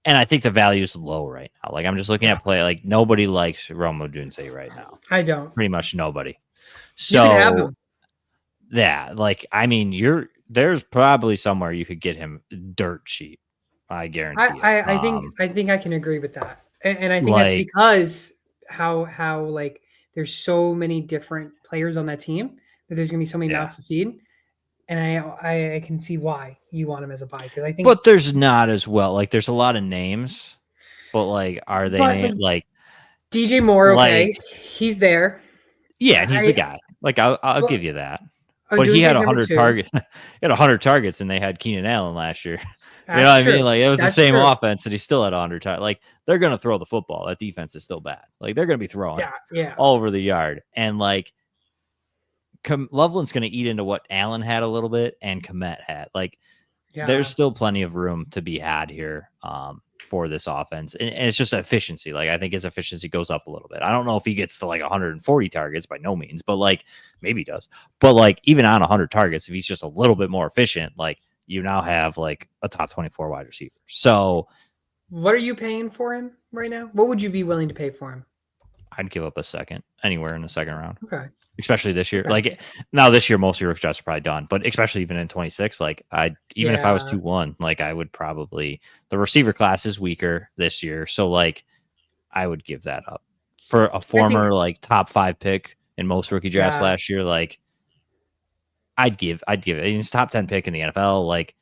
I think the value is low right now. Like, I'm just looking at play. Like, nobody likes Rome Odunze right now. I don't. Pretty much nobody. You can have him. Yeah, like, I mean, there's probably somewhere you could get him dirt cheap. I guarantee it. I think I can agree with that, and I think that's because how like there's so many different players on that team that there's gonna be so many mouths to feed, and I can see why you want him as a buy, because I think. But there's not as well. Like, there's a lot of names, but like, are they like DJ Moore? Okay, he's there. Yeah, and he's the guy. Like, I'll give you that. But he had 100 targets. He had 100 targets, and they had Keenan Allen last year. You know what I mean? Like, it was the same offense, and he still had 100 targets. Like, they're going to throw the football. That defense is still bad. Like, they're going to be throwing all over the yard. And, like, Loveland's going to eat into what Allen had a little bit and Komet had. Like, there's still plenty of room to be had here for this offense. And it's just efficiency. Like, I think his efficiency goes up a little bit. I don't know if he gets to, like, 140 targets, by no means. But, like, maybe he does. But, like, even on 100 targets, if he's just a little bit more efficient, like, you now have like a top 24 wide receiver. So what are you paying for him right now? What would you be willing to pay for him? I'd give up a second anywhere in the second round. Okay. Especially this year. Okay. Like, now this year, most of your drafts are probably done, but especially even in 26, like, even if I was 2-1, like, I would probably, the receiver class is weaker this year. So, like, I would give that up for a former like top 5 pick in most rookie drafts last year. Like, I'd give it. He's top 10 pick in the NFL. Like,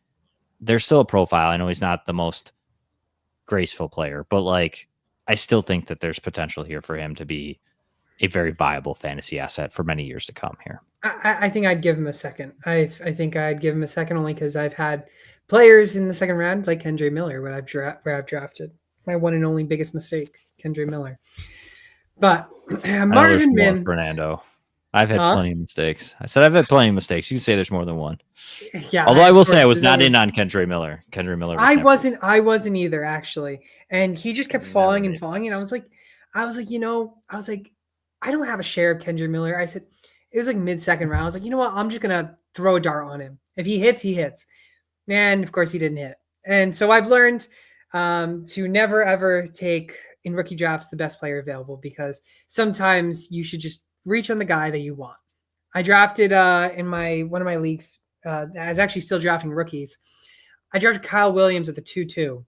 there's still a profile. I know he's not the most graceful player, but, like, I still think that there's potential here for him to be a very viable fantasy asset for many years to come here. I think I'd give him a second. I think I'd give him a second only because I've had players in the second round like Kendre Miller where I've drafted. My one and only biggest mistake, Kendre Miller. But Marvin Mims, Fernando. I've had plenty of mistakes. I said I've had plenty of mistakes. You can say there's more than one. Yeah. Although I will say I was not in on Kendre Miller. Kendre Miller. I wasn't either, actually. And he just kept falling and falling. And I was like, I don't have a share of Kendre Miller. I said, it was like mid-second round. I was like, you know what? I'm just going to throw a dart on him. If he hits, he hits. And of course he didn't hit. And so I've learned to never, ever take in rookie drafts the best player available, because sometimes you should just reach on the guy that you want. I drafted in one of my leagues. I was actually still drafting rookies. I drafted Kyle Williams at the 2-2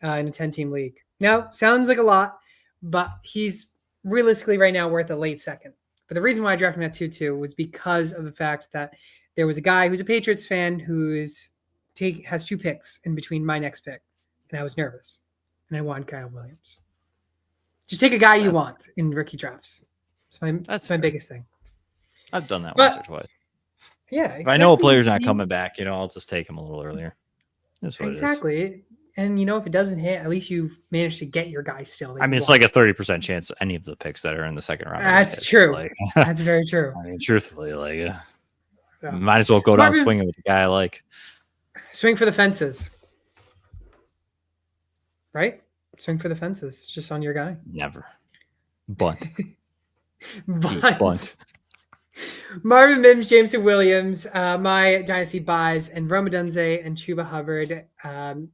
in a 10-team league. Now, sounds like a lot, but he's realistically right now worth a late second. But the reason why I drafted him at 2-2 was because of the fact that there was a guy who's a Patriots fan who has 2 picks in between my next pick, and I was nervous, and I wanted Kyle Williams. Just take a guy you want in rookie drafts. That's my biggest thing. I've done that once or twice. Yeah. Exactly. If I know a player's not coming back, I'll just take him a little earlier. That's what exactly. It is. And if it doesn't hit, at least you managed to get your guy still. I mean, it's like a 30% chance any of the picks that are in the second round. That's true. Like, that's very true. I mean, truthfully, like, Might as well go down swinging with the guy I like. Swing for the fences. Right? Swing for the fences. It's just on your guy. Never. Bunt. Bunt. Marvin Mims, Jameson Williams, my Dynasty buys, and Rome Odunze and Chuba Hubbard.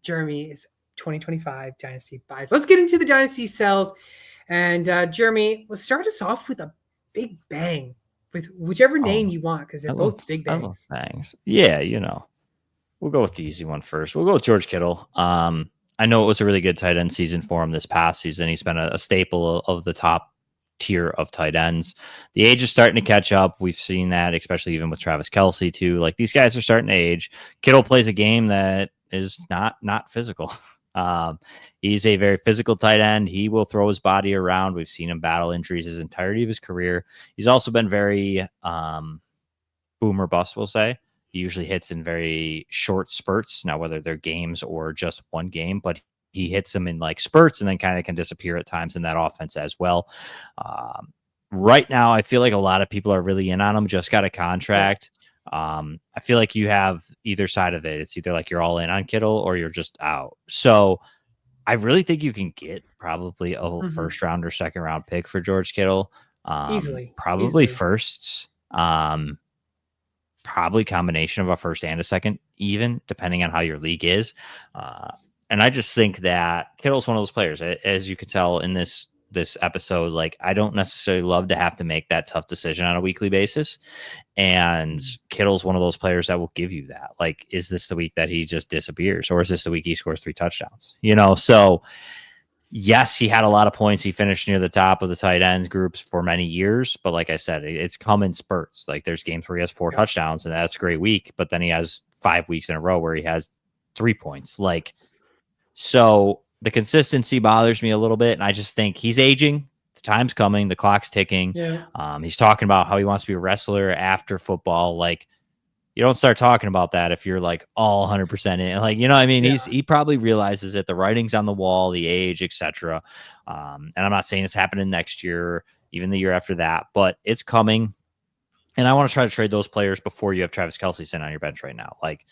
Jeremy is 2025 Dynasty buys. Let's get into the Dynasty sells. And Jeremy, let's start us off with a big bang with whichever name you want, because they're both big bangs. I love bangs. Yeah, we'll go with the easy one first. We'll go with George Kittle. I know it was a really good tight end season for him this past season. He's been a staple of the top tier of tight ends. The age is starting to catch up. We've seen that, especially even with Travis Kelce too. Like, these guys are starting to age. Kittle plays a game that is not physical. He's a very physical tight end. He will throw his body around. We've seen him battle injuries his entirety of his career. He's also been very boom or bust, we'll say. He usually hits in very short spurts. Now, whether they're games or just one game, but he hits them in like spurts and then kind of can disappear at times in that offense as well. Right now, I feel like a lot of people are really in on him. Just got a contract. I feel like you have either side of it. It's either like you're all in on Kittle or you're just out. So I really think you can get probably a first round or second round pick for George Kittle. Probably firsts. Probably combination of a first and a second, even depending on how your league is. And I just think that Kittle's one of those players, as you can tell in this episode. Like, I don't necessarily love to have to make that tough decision on a weekly basis. And Kittle's one of those players that will give you that. Like, is this the week that he just disappears, or is this the week he scores 3 touchdowns? So yes, he had a lot of points. He finished near the top of the tight end groups for many years. But like I said, it's come in spurts. Like, there's games where he has 4 touchdowns, and that's a great week. But then he has 5 weeks in a row where he has 3 points. Like, so the consistency bothers me a little bit. And I just think he's aging. The time's coming. The clock's ticking. Yeah. He's talking about how he wants to be a wrestler after football. Like, you don't start talking about that if you're like all 100% in. Like, I mean, he probably realizes that the writing's on the wall, the age, etc. And I'm not saying it's happening next year, even the year after that, but it's coming. And I want to try to trade those players before you have Travis Kelce sitting on your bench right now. Like,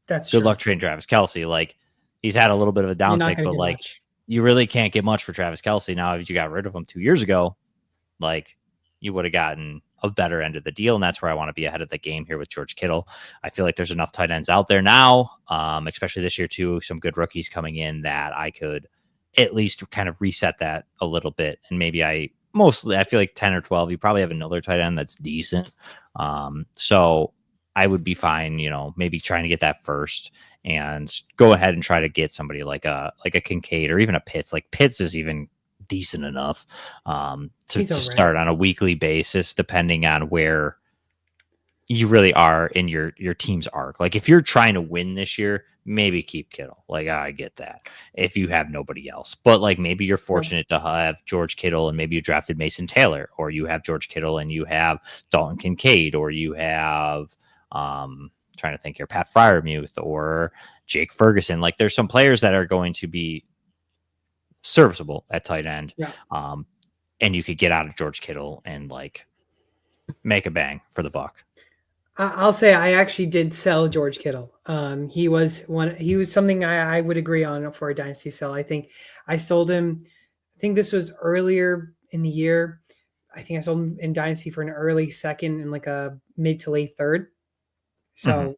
that's good luck trading Travis Kelce. Like, he's had a little bit of a downtick, but like, you really can't get much for Travis Kelce now. If you got rid of him 2 years ago, like, you would have gotten a better end of the deal. And that's where I want to be ahead of the game here with George Kittle. I feel like there's enough tight ends out there now, especially this year too, some good rookies coming in, that I could at least kind of reset that a little bit. And maybe I feel like 10 or 12, you probably have another tight end that's decent. So I would be fine, maybe trying to get that first and go ahead and try to get somebody like a Kincaid or even a Pitts. Like, Pitts is even decent enough to start on a weekly basis, depending on where you really are in your team's arc. Like, if you're trying to win this year, maybe keep Kittle. Like, I get that if you have nobody else, but like, maybe you're fortunate to have George Kittle and maybe you drafted Mason Taylor, or you have George Kittle and you have Dalton Kincaid, or you have trying to think here, Pat Freiermuth or Jake Ferguson. Like, there's some players that are going to be serviceable at tight end. And you could get out of George Kittle and like make a bang for the buck. I'll say I actually did sell George Kittle. He was something I would agree on for a dynasty sell. I think I sold him. I think this was earlier in the year. I think I sold him in dynasty for an early second and like a mid to late third. So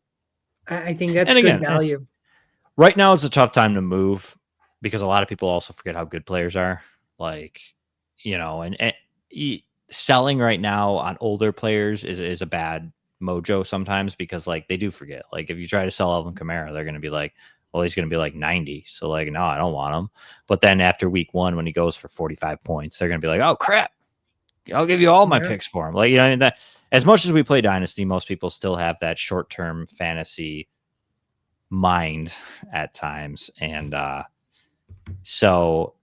I think that's good value. Right now is a tough time to move because a lot of people also forget how good players are. Like, and selling right now on older players is a bad mojo sometimes, because like, they do forget. Like, if you try to sell Alvin Kamara, they're going to be like, well, he's going to be like 90. So like, no, I don't want him. But then after week 1, when he goes for 45 points, they're going to be like, oh crap, I'll give you all my picks for him. Like, that as much as we play Dynasty, most people still have that short-term fantasy mind at times. And so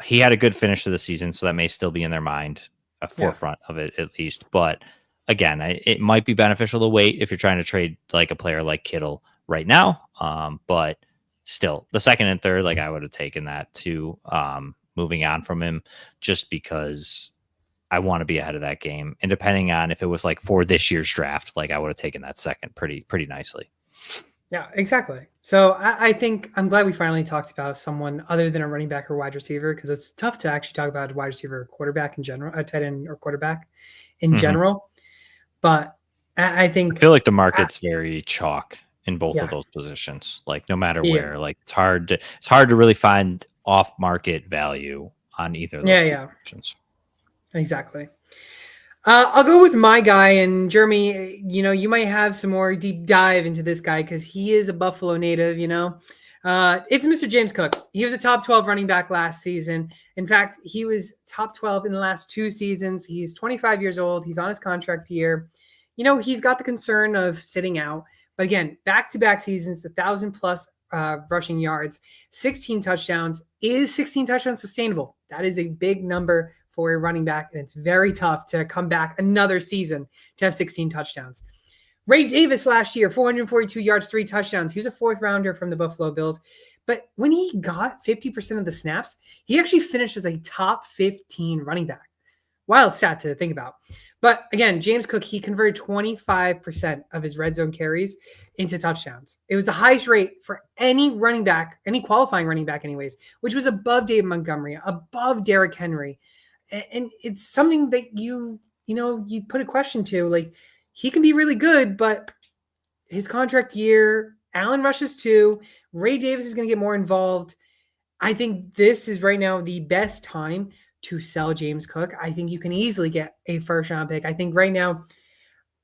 he had a good finish to the season, so that may still be in their mind, a forefront of it at least. But again, it might be beneficial to wait if you're trying to trade like a player like Kittle right now. But still, the second and third, like, I would have taken that too, moving on from him, just because I want to be ahead of that game. And depending on if it was like for this year's draft, like I would have taken that second pretty nicely. Yeah, exactly. So I think I'm glad we finally talked about someone other than a running back or wide receiver, because it's tough to actually talk about a wide receiver or quarterback in general, a tight end or quarterback in general. But I think I feel like the market's very chalk in both of those positions. Like no matter where, Yeah. like it's hard to really find off market value on either of those two positions. Exactly. I'll go with my guy, and Jeremy, you know, you might have some more deep dive into this guy because he is a Buffalo native, you know. It's Mr. James Cook. He was a top 12 running back last season. In fact, he was top 12 in the last 2 seasons. He's 25 years old. He's on his contract year. You know, he's got the concern of sitting out. But again, back-to-back seasons, the 1,000-plus rushing yards, 16 touchdowns. Is 16 touchdowns sustainable? That is a big number for a running back, and it's very tough to come back another season to have 16 touchdowns. Ray Davis last year, 442 yards, 3 touchdowns. He was a 4th rounder from the Buffalo Bills. But when he got 50% of the snaps, he actually finished as a top 15 running back. Wild stat to think about. But again, James Cook, he converted 25% of his red zone carries into touchdowns. It was the highest rate for any running back, any qualifying running back anyways, which was above David Montgomery, above Derrick Henry. And it's something that you put a question to. Like, he can be really good, but his contract year, Allen rushes too. Ray Davis is going to get more involved. I think this is right now the best time to sell James Cook. I think you can easily get a first-round pick. I think right now,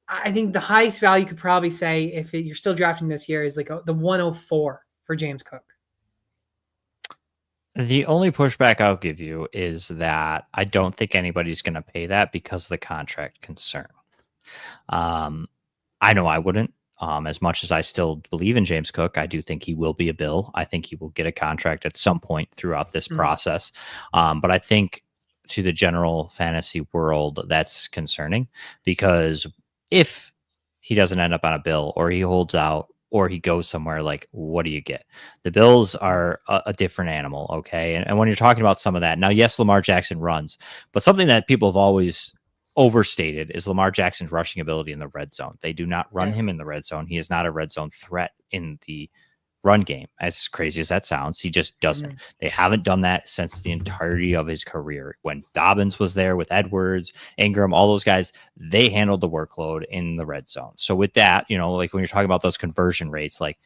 I think the highest value could probably say, if you're still drafting this year, is like the 104 for James Cook. The only pushback I'll give you is that I don't think anybody's going to pay that because of the contract concern. I know I wouldn't. As much as I still believe in James Cook, I do think he will be a Bill. I think he will get a contract at some point throughout this process. But I think to the general fantasy world, that's concerning, because if he doesn't end up on a Bill, or he holds out, or he goes somewhere, like, what do you get? The Bills are a different animal, okay? And when you're talking about some of that, now, yes, Lamar Jackson runs, but something that people have always overstated is Lamar Jackson's rushing ability in the red zone. They do not run him in the red zone. He is not a red zone threat in the run game, as crazy as that sounds. He just doesn't. They haven't done that since the entirety of his career. When Dobbins was there with Edwards, Ingram, all those guys, they handled the workload in the red zone. So with that, you know, like when you're talking about those conversion rates, like,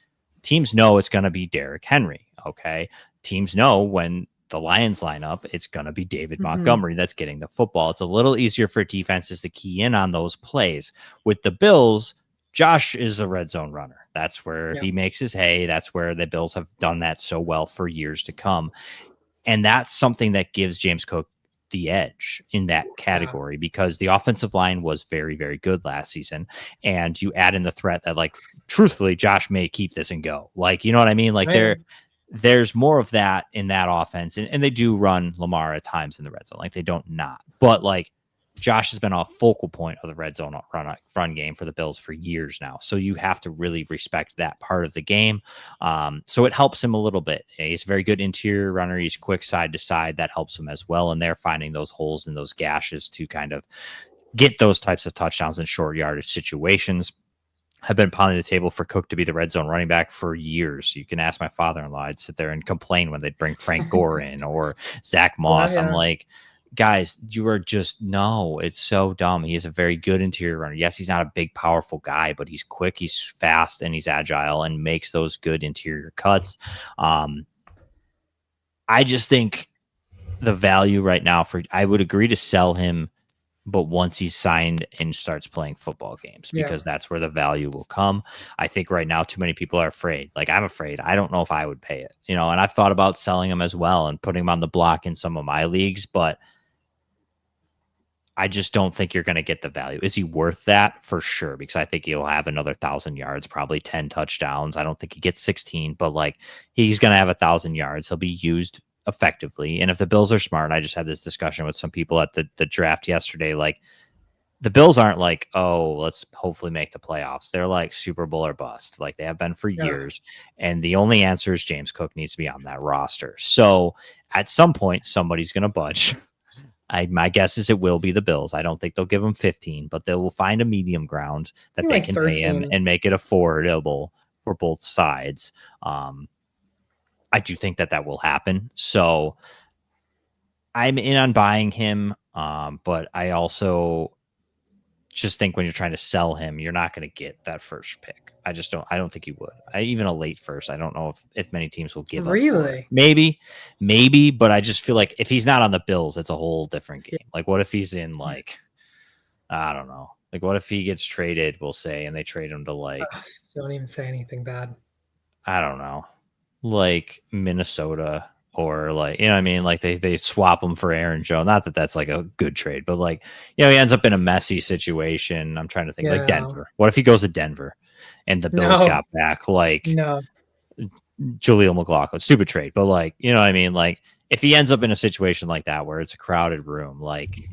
teams know it's going to be Derrick Henry. Okay. Teams know when the Lions line up, it's going to be David Montgomery that's getting the football. It's a little easier for defenses to key in on those plays. With the Bills, Josh is a red zone runner. That's where he makes his hay. That's where the Bills have done that so well for years to come. And that's something that gives James Cook the edge in that category, because the offensive line was very, very good last season. And you add in the threat that, like, truthfully, Josh may keep this and go. Like, you know what I mean? Like, there's more of that in that offense. And they do run Lamar at times in the red zone. Like, they don't not. But, like, Josh has been a focal point of the red zone run game for the Bills for years now. So you have to really respect that part of the game. So it helps him a little bit. He's a very good interior runner. He's quick side to side. That helps him as well. And they're finding those holes and those gashes to kind of get those types of touchdowns in short yardage situations. Have been pounding the table for Cook to be the red zone running back for years. You can ask my father-in-law. I'd sit there and complain when they'd bring Frank Gore in or Zach Moss. I'm like, guys, you are just, no, it's so dumb. He is a very good interior runner. Yes, he's not a big, powerful guy, but he's quick, he's fast, and he's agile and makes those good interior cuts. I just think the value right now I would agree to sell him, but once he's signed and starts playing football games, because that's where the value will come. I think right now too many people are afraid. Like, I'm afraid. I don't know if I would pay it, you know, and I've thought about selling him as well and putting him on the block in some of my leagues, but I just don't think you're going to get the value. Is he worth that? For sure, because I think he'll have another 1,000 yards, probably 10 touchdowns. I don't think he gets 16, but like, he's going to have 1,000 yards. He'll be used effectively. And if the Bills are smart, I just had this discussion with some people at the draft yesterday, like, the Bills aren't like, oh, let's hopefully make the playoffs. They're like Super Bowl or bust, like they have been for years. And the only answer is James Cook needs to be on that roster. So at some point, somebody's going to budge. My guess is it will be the Bills. I don't think they'll give him 15, but they will find a medium ground that they can 13. pay him and make it affordable for both sides. I do think that will happen. So I'm in on buying him, but I also just think when you're trying to sell him, you're not going to get that first pick. I don't think you would. Even a late first, I don't know if many teams will give up for it. Maybe, but I just feel like if he's not on the Bills, it's a whole different game. Like, what if he's in like, I don't know. Like, what if he gets traded, we'll say, and they trade him to like, don't even say anything bad. I don't know, like Minnesota. Or like, you know what I mean? Like they swap him for Aaron Jones. Not that that's like a good trade, but like, he ends up in a messy situation. I'm trying to think like Denver. What if he goes to Denver and the Bills got back like Jaleel McLaughlin? Stupid trade, but like, you know what I mean? Like if he ends up in a situation like that where it's a crowded room, like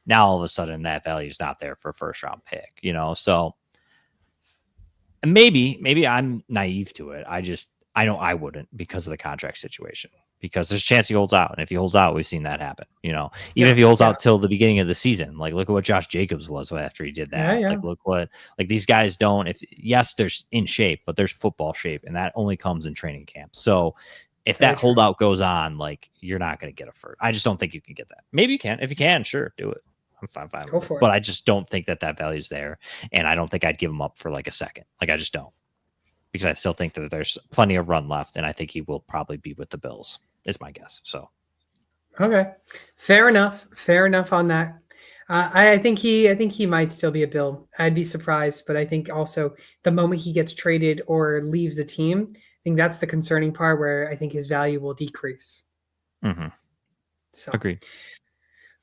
now all of a sudden that value is not there for a first round pick, So maybe I'm naive to it. I know I wouldn't because of the contract situation. Because there's a chance he holds out. And if he holds out, we've seen that happen. Even if he holds out till the beginning of the season, like look at what Josh Jacobs was after he did that. Like look what these guys don't. Yes, there's in shape, but there's football shape, and that only comes in training camp. So if that holdout goes on, like you're not going to get a first. I just don't think you can get that. Maybe you can. If you can, sure, do it. I'm fine with it. But I just don't think that value's there, and I don't think I'd give him up for like a second. Like I just don't, because I still think that there's plenty of run left, and I think he will probably be with the Bills. Is my guess. So, okay, fair enough on that. I think he might still be a Bill. I'd be surprised, but I think also the moment he gets traded or leaves the team, I think that's the concerning part where I think his value will decrease. Mm-hmm. So, agreed.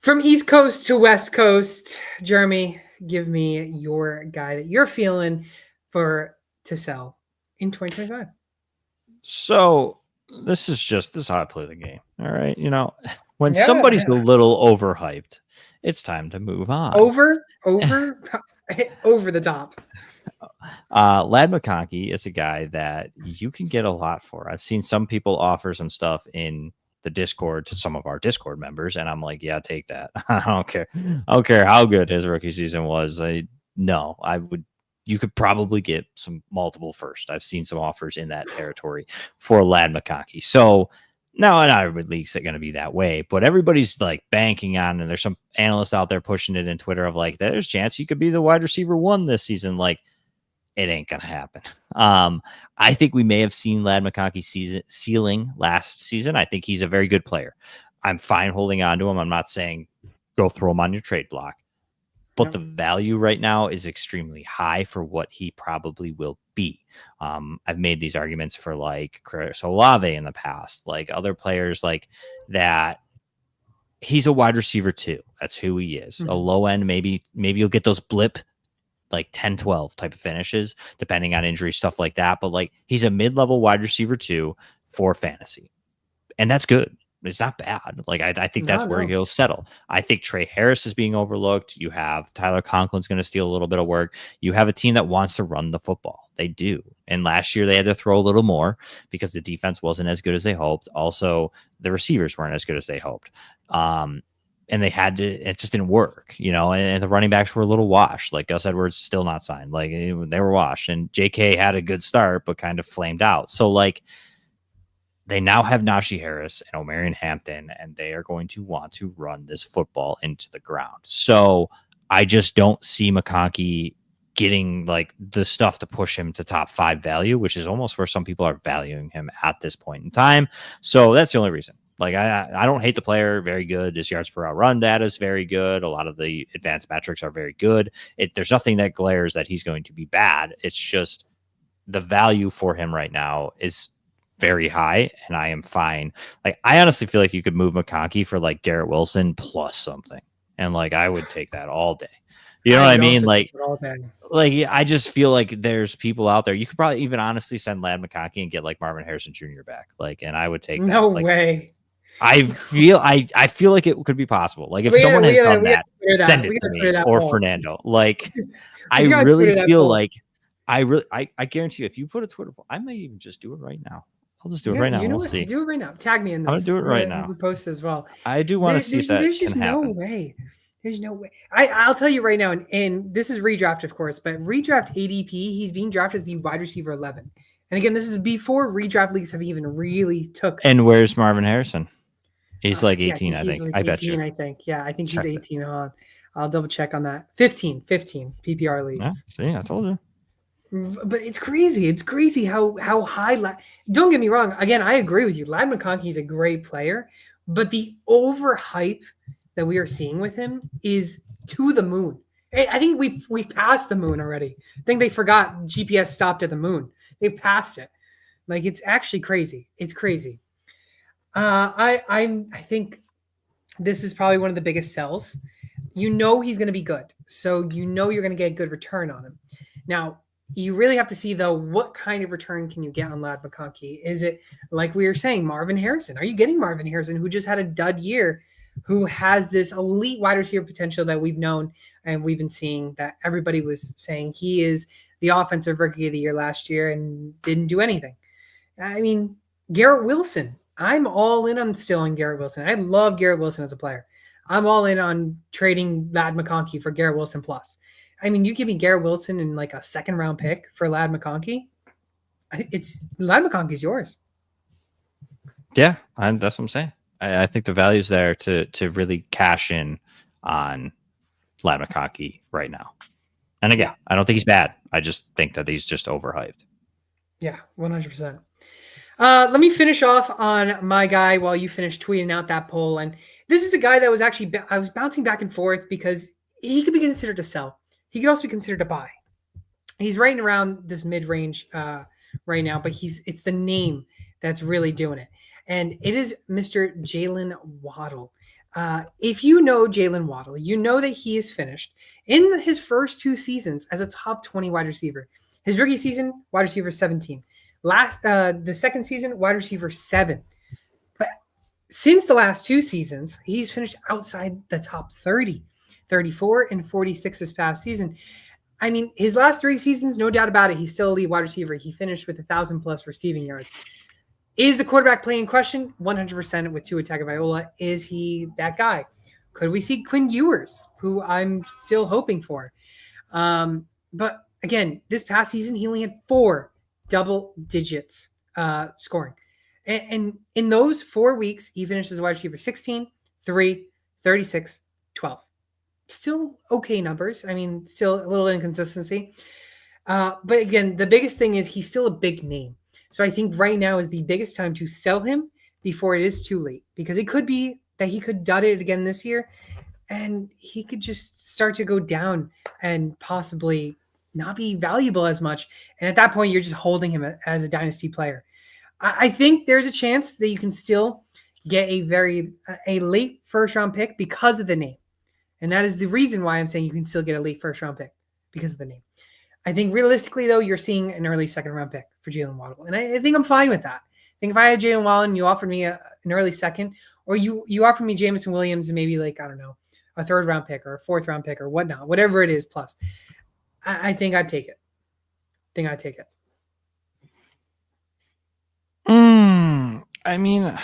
From East Coast to West Coast, Jeremy, give me your guy that you're feeling to sell in 2025. So. This is how I play the game. All right. When somebody's a little overhyped, it's time to move on. Over the top. Lad McConkey is a guy that you can get a lot for. I've seen some people offer some stuff in the Discord to some of our Discord members, and I'm like, yeah, take that. I don't care how good his rookie season was. You could probably get some multiple first. I've seen some offers in that territory for Lad McConkey. So now not every league's going to be that way, but everybody's like banking on, and there's some analysts out there pushing it in Twitter of like, there's a chance you could be the wide receiver 1 this season. Like it ain't going to happen. I think we may have seen Lad McConkey's ceiling last season. I think he's a very good player. I'm fine holding on to him. I'm not saying go throw him on your trade block. But the value right now is extremely high for what he probably will be. I've made these arguments for like Chris Olave in the past, like other players like that. He's a wide receiver too. That's who he is. A low end, maybe you'll get those blip like 10-12 type of finishes, depending on injury, stuff like that. But like he's a mid-level wide receiver too for fantasy. And that's good. It's not bad. Like I think that's where he'll settle. I think Trey Harris is being overlooked. You have Tyler Conklin's going to steal a little bit of work. You have a team that wants to run the football. They do. And last year they had to throw a little more because the defense wasn't as good as they hoped. Also, the receivers weren't as good as they hoped. And they had to. It just didn't work, And the running backs were a little washed. Like Gus Edwards still not signed. Like they were washed. And J.K. had a good start, but kind of flamed out. So like. They now have Najee Harris and Omarion Hampton, and they are going to want to run this football into the ground. So I just don't see McConkey getting like the stuff to push him to top 5 value, which is almost where some people are valuing him at this point in time. So that's the only reason. Like I don't hate the player. Very good. His yards per out run data is very good. A lot of the advanced metrics are very good. There's nothing that glares that he's going to be bad. It's just the value for him right now is very high, and I am fine. Like I honestly feel like you could move McConkey for like Garrett Wilson plus something, and like I would take that all day. You know what I mean? Like I just feel like there's people out there. You could probably even honestly send Lad McConkey and get like Marvin Harrison Jr. back. Like, and I would take that. No way. I feel like it could be possible. Like if someone has done that, send it to me or Fernando. Like I really feel like I guarantee you, if you put a Twitter poll, I may even just do it right now. I'll just do it right now. We'll see. Do it right now. Tag me in this. I'm gonna do it right now. We post as well. I do want to see if that there's can just happen. No way. There's no way. I'll tell you right now, and this is redraft, of course, but redraft ADP, he's being drafted as the wide receiver 11. And again, this is before redraft leagues have even really took. And where's Marvin Harrison? He's like 18, I think. Like I 18, bet you. I think. Yeah, I think he's 18. I'll double check on that. 15 PPR leagues. Yeah, see, I told you. But it's crazy. It's crazy how high. Don't get me wrong. Again, I agree with you. Ladd McConkey is a great player, but the overhype that we are seeing with him is to the moon. I think we've passed the moon already. I think they forgot GPS stopped at the moon. They've passed it. Like, it's actually crazy. It's crazy. I think this is probably one of the biggest sells. You know he's going to be good, so you know you're going to get a good return on him. Now, you really have to see, though, what kind of return can you get on Ladd McConkey? Is it, like we were saying, Marvin Harrison? Are you getting Marvin Harrison, who just had a dud year, who has this elite wide receiver potential that we've known and we've been seeing, that everybody was saying he is the offensive rookie of the year last year and didn't do anything? I mean, Garrett Wilson. I'm all in on Garrett Wilson. I love Garrett Wilson as a player. I'm all in on trading Ladd McConkey for Garrett Wilson plus. I mean, you give me Garrett Wilson in like a second round pick for Ladd McConkey. Ladd McConkey's yours. Yeah, that's what I'm saying. I think the value's there to really cash in on Ladd McConkey right now. And again, I don't think he's bad. I just think that he's just overhyped. Yeah, 100%. Let me finish off on my guy while you finish tweeting out that poll. And this is a guy that was actually, I was bouncing back and forth because he could be considered a sell. He could also be considered a buy. He's right around this mid-range right now, but it's the name that's really doing it. And it is Mr. Jalen Waddle. If you know Jalen Waddle, you know that he is finished in his first 2 seasons as a top 20 wide receiver. His rookie season, wide receiver 17. The second season, wide receiver 7. But since the last 2 seasons, he's finished outside the top 30, 34 and 46 this past season. I mean, his last 3 seasons, no doubt about it, he's still a lead wide receiver. He finished with 1,000+ receiving yards. Is the quarterback play in question? 100% with Tua Tagovailoa. Is he that guy? Could we see Quinn Ewers, who I'm still hoping for? But again, this past season, he only had 4 double digits scoring. And in those 4 weeks, he finished as a wide receiver 16, 3, 36, 12. Still okay numbers. I mean, still a little inconsistency. But again, the biggest thing is he's still a big name. So I think right now is the biggest time to sell him before it is too late, because it could be that he could dud it again this year and he could just start to go down and possibly not be valuable as much. And at that point, you're just holding him as a dynasty player. I think there's a chance that you can still get a late first round pick because of the name. And that is the reason why I'm saying you can still get a late first round pick, because of the name. I think realistically, though, you're seeing an early second round pick for Jalen Waddle. And I think I'm fine with that. I think if I had Jalen Waddle and you offered me an early second, or you offered me Jameson Williams and maybe like, I don't know, a third round pick or a fourth round pick or whatnot, whatever it is plus, I think I'd take it. I mean, I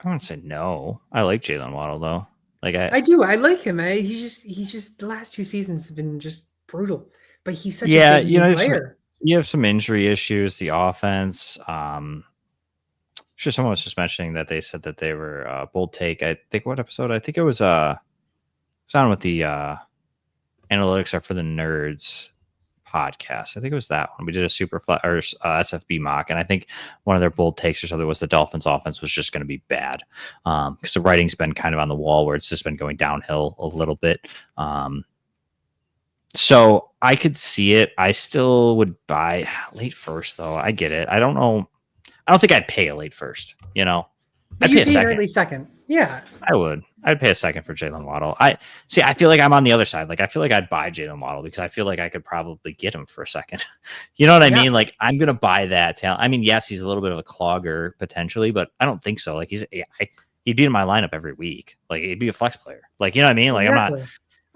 wouldn't say no. I like Jalen Waddle though. Like I do. I like him. He's just the last 2 seasons have been just brutal. But he's such a good player. You have some injury issues. The offense. Sure, someone was just mentioning that they said that they were bold take. I think what episode? I think it was on with the analytics are for the nerds podcast. I think it was that one. We did a super flat or SFB mock, and I think one of their bold takes or something was the Dolphins' offense was just going to be bad because the writing's been kind of on the wall where it's just been going downhill a little bit. So I could see it. I still would buy late first, though. I get it. I don't know. I don't think I'd pay a late first. You know, I'd pay a second. Early second. Yeah, I would. I'd pay a second for Jalen Waddle. I feel like I'm on the other side. Like I feel like I'd buy Jalen Waddle because I feel like I could probably get him for a second. You know what I mean? Like I'm gonna buy that talent. I mean, yes, he's a little bit of a clogger potentially, but I don't think so. Like he'd be in my lineup every week. Like he'd be a flex player. Like you know what I mean? Like exactly.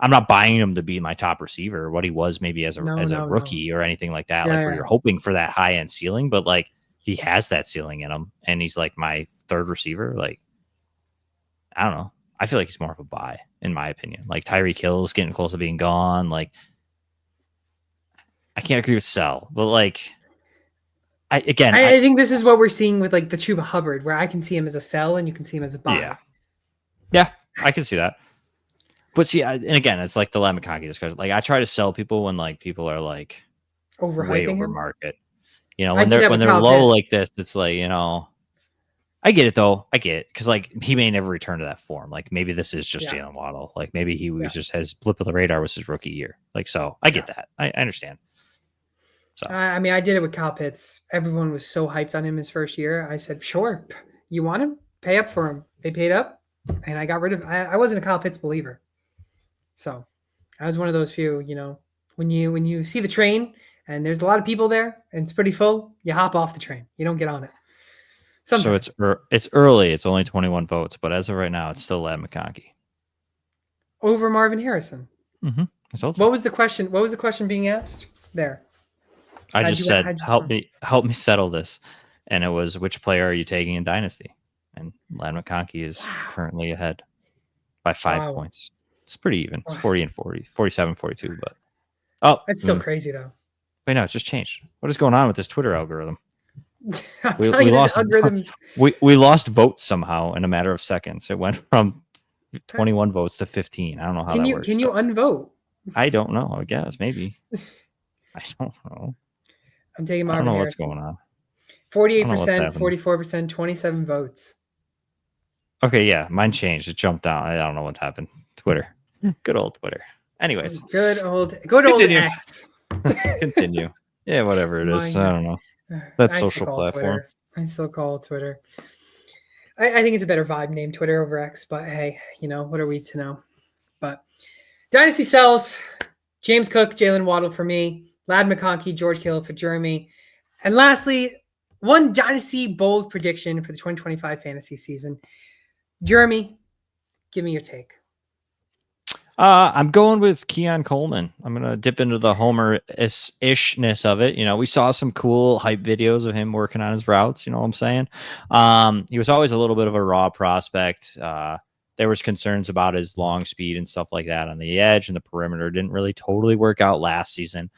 I'm not buying him to be my top receiver, what he was maybe as a rookie or anything like that. Like where you're hoping for that high end ceiling, but like he has that ceiling in him, and he's like my third receiver. Like, I don't know. I feel like he's more of a buy, in my opinion. Like Tyreek Hill's getting close to being gone. Like, I can't agree with sell, but like, I think this is what we're seeing with like the Chuba Hubbard, where I can see him as a sell and you can see him as a buy. Yeah, I can see that. But see, and again, it's like the Lat McConkey discussion. Like, I try to sell people when like people are like way over market. You know, when they're low like this, it's like, you know, I get it though. I get it because like he may never return to that form. Like maybe this is just Jalen Waddle. Like maybe he was just has blip of the radar was his rookie year. Like so, I get that. I understand. So I mean, I did it with Kyle Pitts. Everyone was so hyped on him his first year. I said, sure, you want him? Pay up for him. They paid up, and I got rid of. I wasn't a Kyle Pitts believer, so I was one of those few. You know, when you see the train and there's a lot of people there and it's pretty full, you hop off the train. You don't get on it. Sometimes. So it's early. It's only 21 votes, but as of right now, it's still Lat McConkey over Marvin Harrison. Mm-hmm. What was the question? What was the question being asked there? I just said, help me settle this. And it was, which player are you taking in Dynasty? And Lat McConkey is currently ahead by 5 points. It's pretty even. It's 40 and 40, 47, 42. But it's still crazy though. Wait, no, it's just changed. What is going on with this Twitter algorithm? we lost algorithms. We lost votes somehow in a matter of seconds. It went from 21 votes to 15. I don't know how that works. Can you unvote? I don't know. I guess maybe. I don't know. I'm taking Marvin. I don't know what's going on. 48%, 44%, 27 votes. Okay, yeah, mine changed. It jumped down. I don't know what happened. Twitter, good old Twitter. Anyways, good old X. Continue. Yeah, whatever it is. I don't know. That social platform. I still call it Twitter. I think it's a better vibe name, Twitter over X. But hey, you know, what are we to know? But Dynasty sells. James Cook, Jalen Waddle for me. Lad McConkey, George Kittle for Jeremy. And lastly, one Dynasty bold prediction for the 2025 fantasy season. Jeremy, give me your take. I'm going with Keon Coleman. I'm going to dip into the Homer-ishness of it. You know, we saw some cool hype videos of him working on his routes. You know what I'm saying? He was always a little bit of a raw prospect. There was concerns about his long speed and stuff like that on the edge and the perimeter. Didn't really totally work out last season.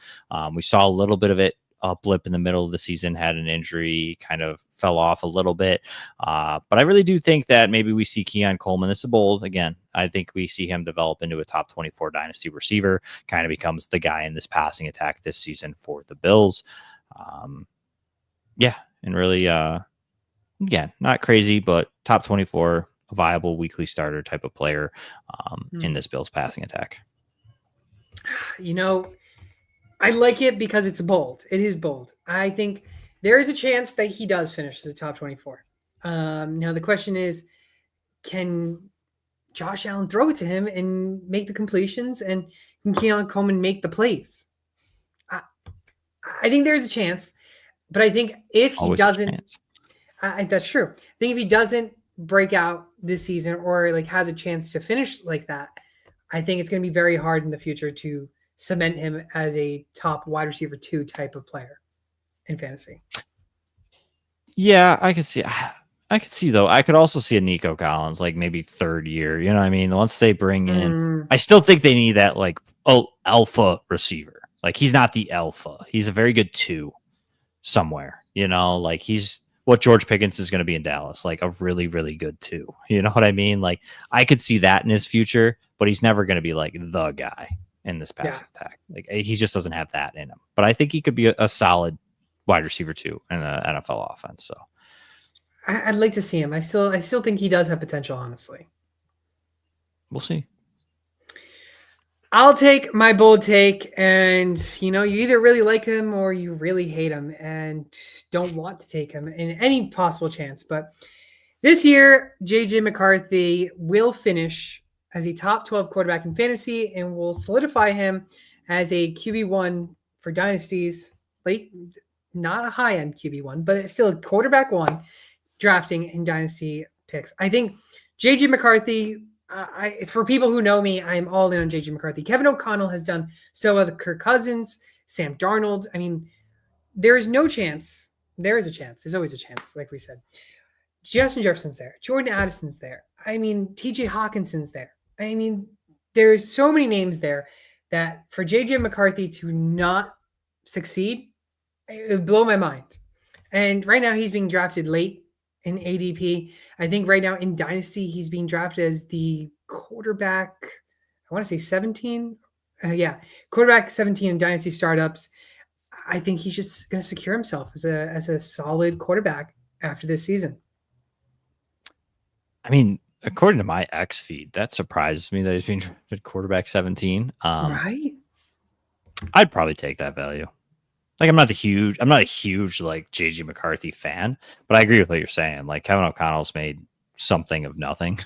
We saw a little bit of it. A blip in the middle of the season, had an injury, kind of fell off a little bit. But I really do think that maybe we see Keon Coleman. This is bold. Again, I think we see him develop into a top 24 Dynasty receiver, kind of becomes the guy in this passing attack this season for the Bills. Yeah, and really, again, not crazy, but top 24, a viable weekly starter type of player in this Bills passing attack. You know, I like it because it's bold. It is bold. I think there is a chance that he does finish as a top 24. Now, the question is, can Josh Allen throw it to him and make the completions? And can Keon Coleman make the plays? I think there's a chance. But I think if he doesn't, that's true. I think if he doesn't break out this season or like has a chance to finish like that, I think it's going to be very hard in the future to cement him as a top wide receiver 2 type of player in fantasy. Yeah, I could see though. I could also see a Nico Collins, like maybe third year. You know what I mean? Once they bring in, I still think they need that like alpha receiver. Like he's not the alpha. He's a very good 2 somewhere. You know, like he's what George Pickens is going to be in Dallas, like a really, really good 2. You know what I mean? Like I could see that in his future, but he's never going to be like the guy in this passing attack. Like he just doesn't have that in him. But I think he could be a solid wide receiver 2 in the NFL offense. So I'd like to see him. I still think he does have potential, honestly. We'll see. I'll take my bold take, and you know, you either really like him or you really hate him and don't want to take him in any possible chance. But this year, JJ McCarthy will finish as a top 12 quarterback in fantasy and will solidify him as a QB1 for dynasties. Late, not a high-end QB1, but it's still a quarterback 1 drafting in dynasty picks. I think JJ McCarthy, for people who know me, I'm all in on JJ McCarthy. Kevin O'Connell has done so with Kirk Cousins, Sam Darnold. I mean, there is no chance there is a chance. There's always a chance, like we said. Justin Jefferson's there. Jordan Addison's there. I mean, TJ Hawkinson's there. I mean, there's so many names there that for JJ McCarthy to not succeed, it would blow my mind. And right now he's being drafted late in ADP. I think right now in Dynasty, he's being drafted as the quarterback, I want to say 17. Quarterback 17 in Dynasty startups. I think he's just going to secure himself as a solid quarterback after this season. I mean, according to my X feed, that surprises me that he's being drafted quarterback 17. Right? I'd probably take that value. Like, I'm not a huge like JJ McCarthy fan, but I agree with what you're saying. Like, Kevin O'Connell's made something of nothing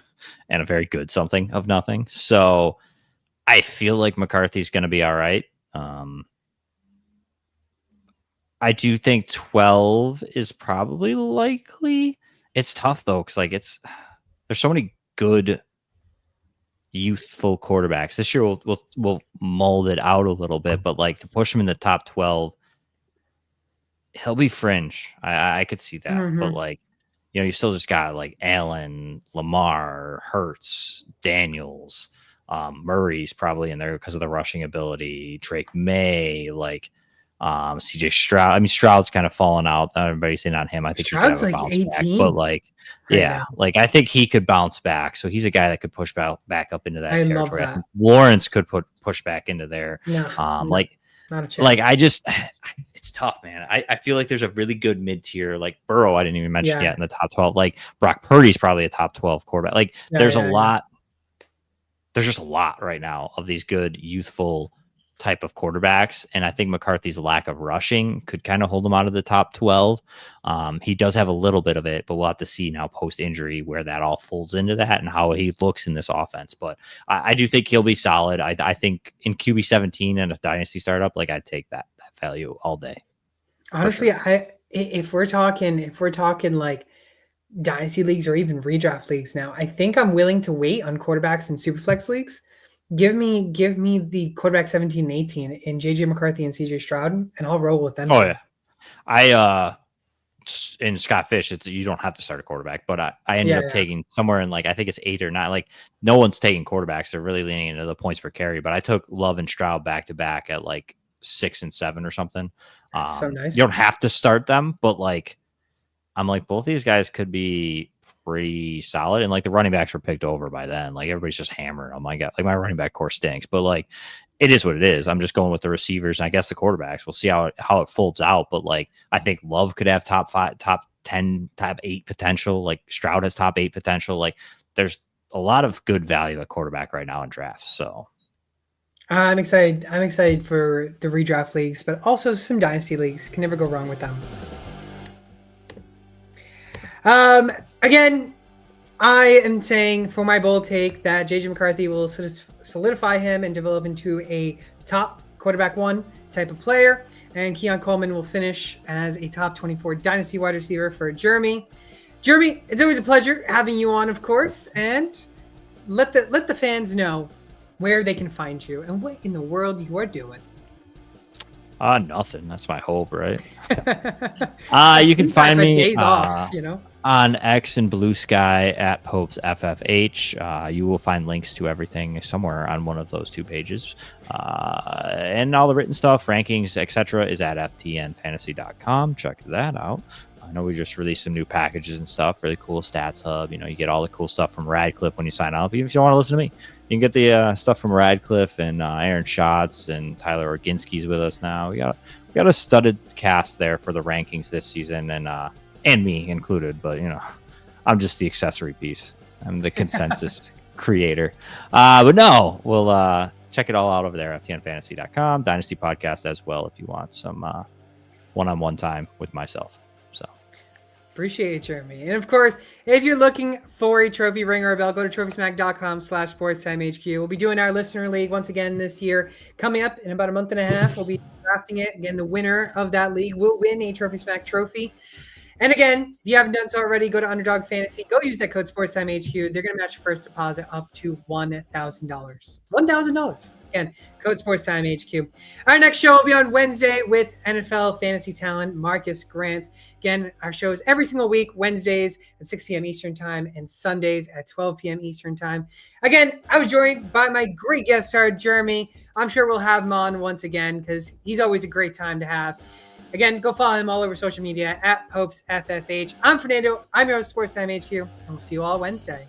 and a very good something of nothing. So I feel like McCarthy's going to be all right. I do think 12 is probably likely. It's tough though, because like there's so many good youthful quarterbacks. This year we'll mold it out a little bit, but like to push him in the top 12, he'll be fringe. I could see that, but like, you know, you still just got like Allen, Lamar, Hurts, Daniels, Murray's probably in there because of the rushing ability. Drake May, like CJ Stroud. I mean, Stroud's kind of fallen out. Not everybody's in on him. I think Stroud's like 18, back, but like, yeah, like I think he could bounce back. So he's a guy that could push back up into that territory. I think Lawrence could push back into there. Like, not a chance. Like it's tough, man. I feel like there's a really good mid tier, like Burrow. I didn't even mention yet in the top 12. Like Brock Purdy's probably a top 12 quarterback. Like there's a lot. There's just a lot right now of these good youthful type of quarterbacks, and I think McCarthy's lack of rushing could kind of hold him out of the top 12. He does have a little bit of it, but we'll have to see now post injury where that all folds into that and how he looks in this offense. But I do think he'll be solid. I think in QB 17 and a dynasty startup, like I'd take that value all day. Honestly, sure. If we're talking like dynasty leagues or even redraft leagues now, I think I'm willing to wait on quarterbacks in superflex leagues. Give me the quarterback 17 and 18 in JJ McCarthy and CJ Stroud, and I'll roll with them. Oh yeah, I in Scott Fish, you don't have to start a quarterback, but I ended up taking somewhere in like I think it's 8 or 9. Like no one's taking quarterbacks; they're really leaning into the points per carry. But I took Love and Stroud back to back at like 6 and 7 or something. That's so nice. You don't have to start them, but like I'm like both these guys could be pretty solid, and like the running backs were picked over by then. Like everybody's just hammering them. Like my running back core stinks, but like it is what it is. I'm just going with the receivers and I guess the quarterbacks. We'll see how it folds out. But like I think Love could have top 5, top 10, top 8 potential. Like Stroud has top 8 potential. Like there's a lot of good value at quarterback right now in drafts. So I'm excited. I'm excited for the redraft leagues, but also some dynasty leagues. Can never go wrong with them. Again, I am saying for my bold take that JJ McCarthy will solidify him and develop into a top quarterback 1 type of player, and Keon Coleman will finish as a top 24 dynasty wide receiver for Jeremy. Jeremy, it's always a pleasure having you on, of course, and let the fans know where they can find you and what in the world you are doing. Nothing. That's my hope, right? You can find me days off, you know, on X and Blue Sky at Popes FFH. You will find links to everything somewhere on one of those 2 pages. And all the written stuff, rankings, etc. is at ftnfantasy.com. Check that out. I know we just released some new packages and stuff. Really cool stats hub. You know, you get all the cool stuff from Radcliffe when you sign up. Even if you don't want to listen to me, you can get the stuff from Radcliffe and Aaron Schatz and Tyler Orginski's with us now. We got a studded cast there for the rankings this season, and me included. But you know, I'm just the accessory piece. I'm the consensus creator. But no, we'll check it all out over there at ftnfantasy.com. Dynasty podcast as well if you want some one-on-one time with myself. So. Appreciate it, Jeremy. And of course, if you're looking for a trophy ring or a bell, go to trophysmack.com/sportstime.hq. We'll be doing our listener league once again this year. Coming up in about a month and a half, we'll be drafting it. Again, the winner of that league will win a Trophy Smack trophy. And again, if you haven't done so already, go to Underdog Fantasy. Go use that code SportsTimeHQ. They're going to match your first deposit up to $1,000. $1,000. Again, code SportsTimeHQ. Our next show will be on Wednesday with NFL fantasy talent Marcus Grant. Again, our shows every single week, Wednesdays at 6 p.m. Eastern Time and Sundays at 12 p.m. Eastern Time. Again, I was joined by my great guest star, Jeremy. I'm sure we'll have him on once again because he's always a great time to have. Again, go follow him all over social media at PopesFFH. I'm Fernando. I'm your host, Sports Time HQ, and we'll see you all Wednesday.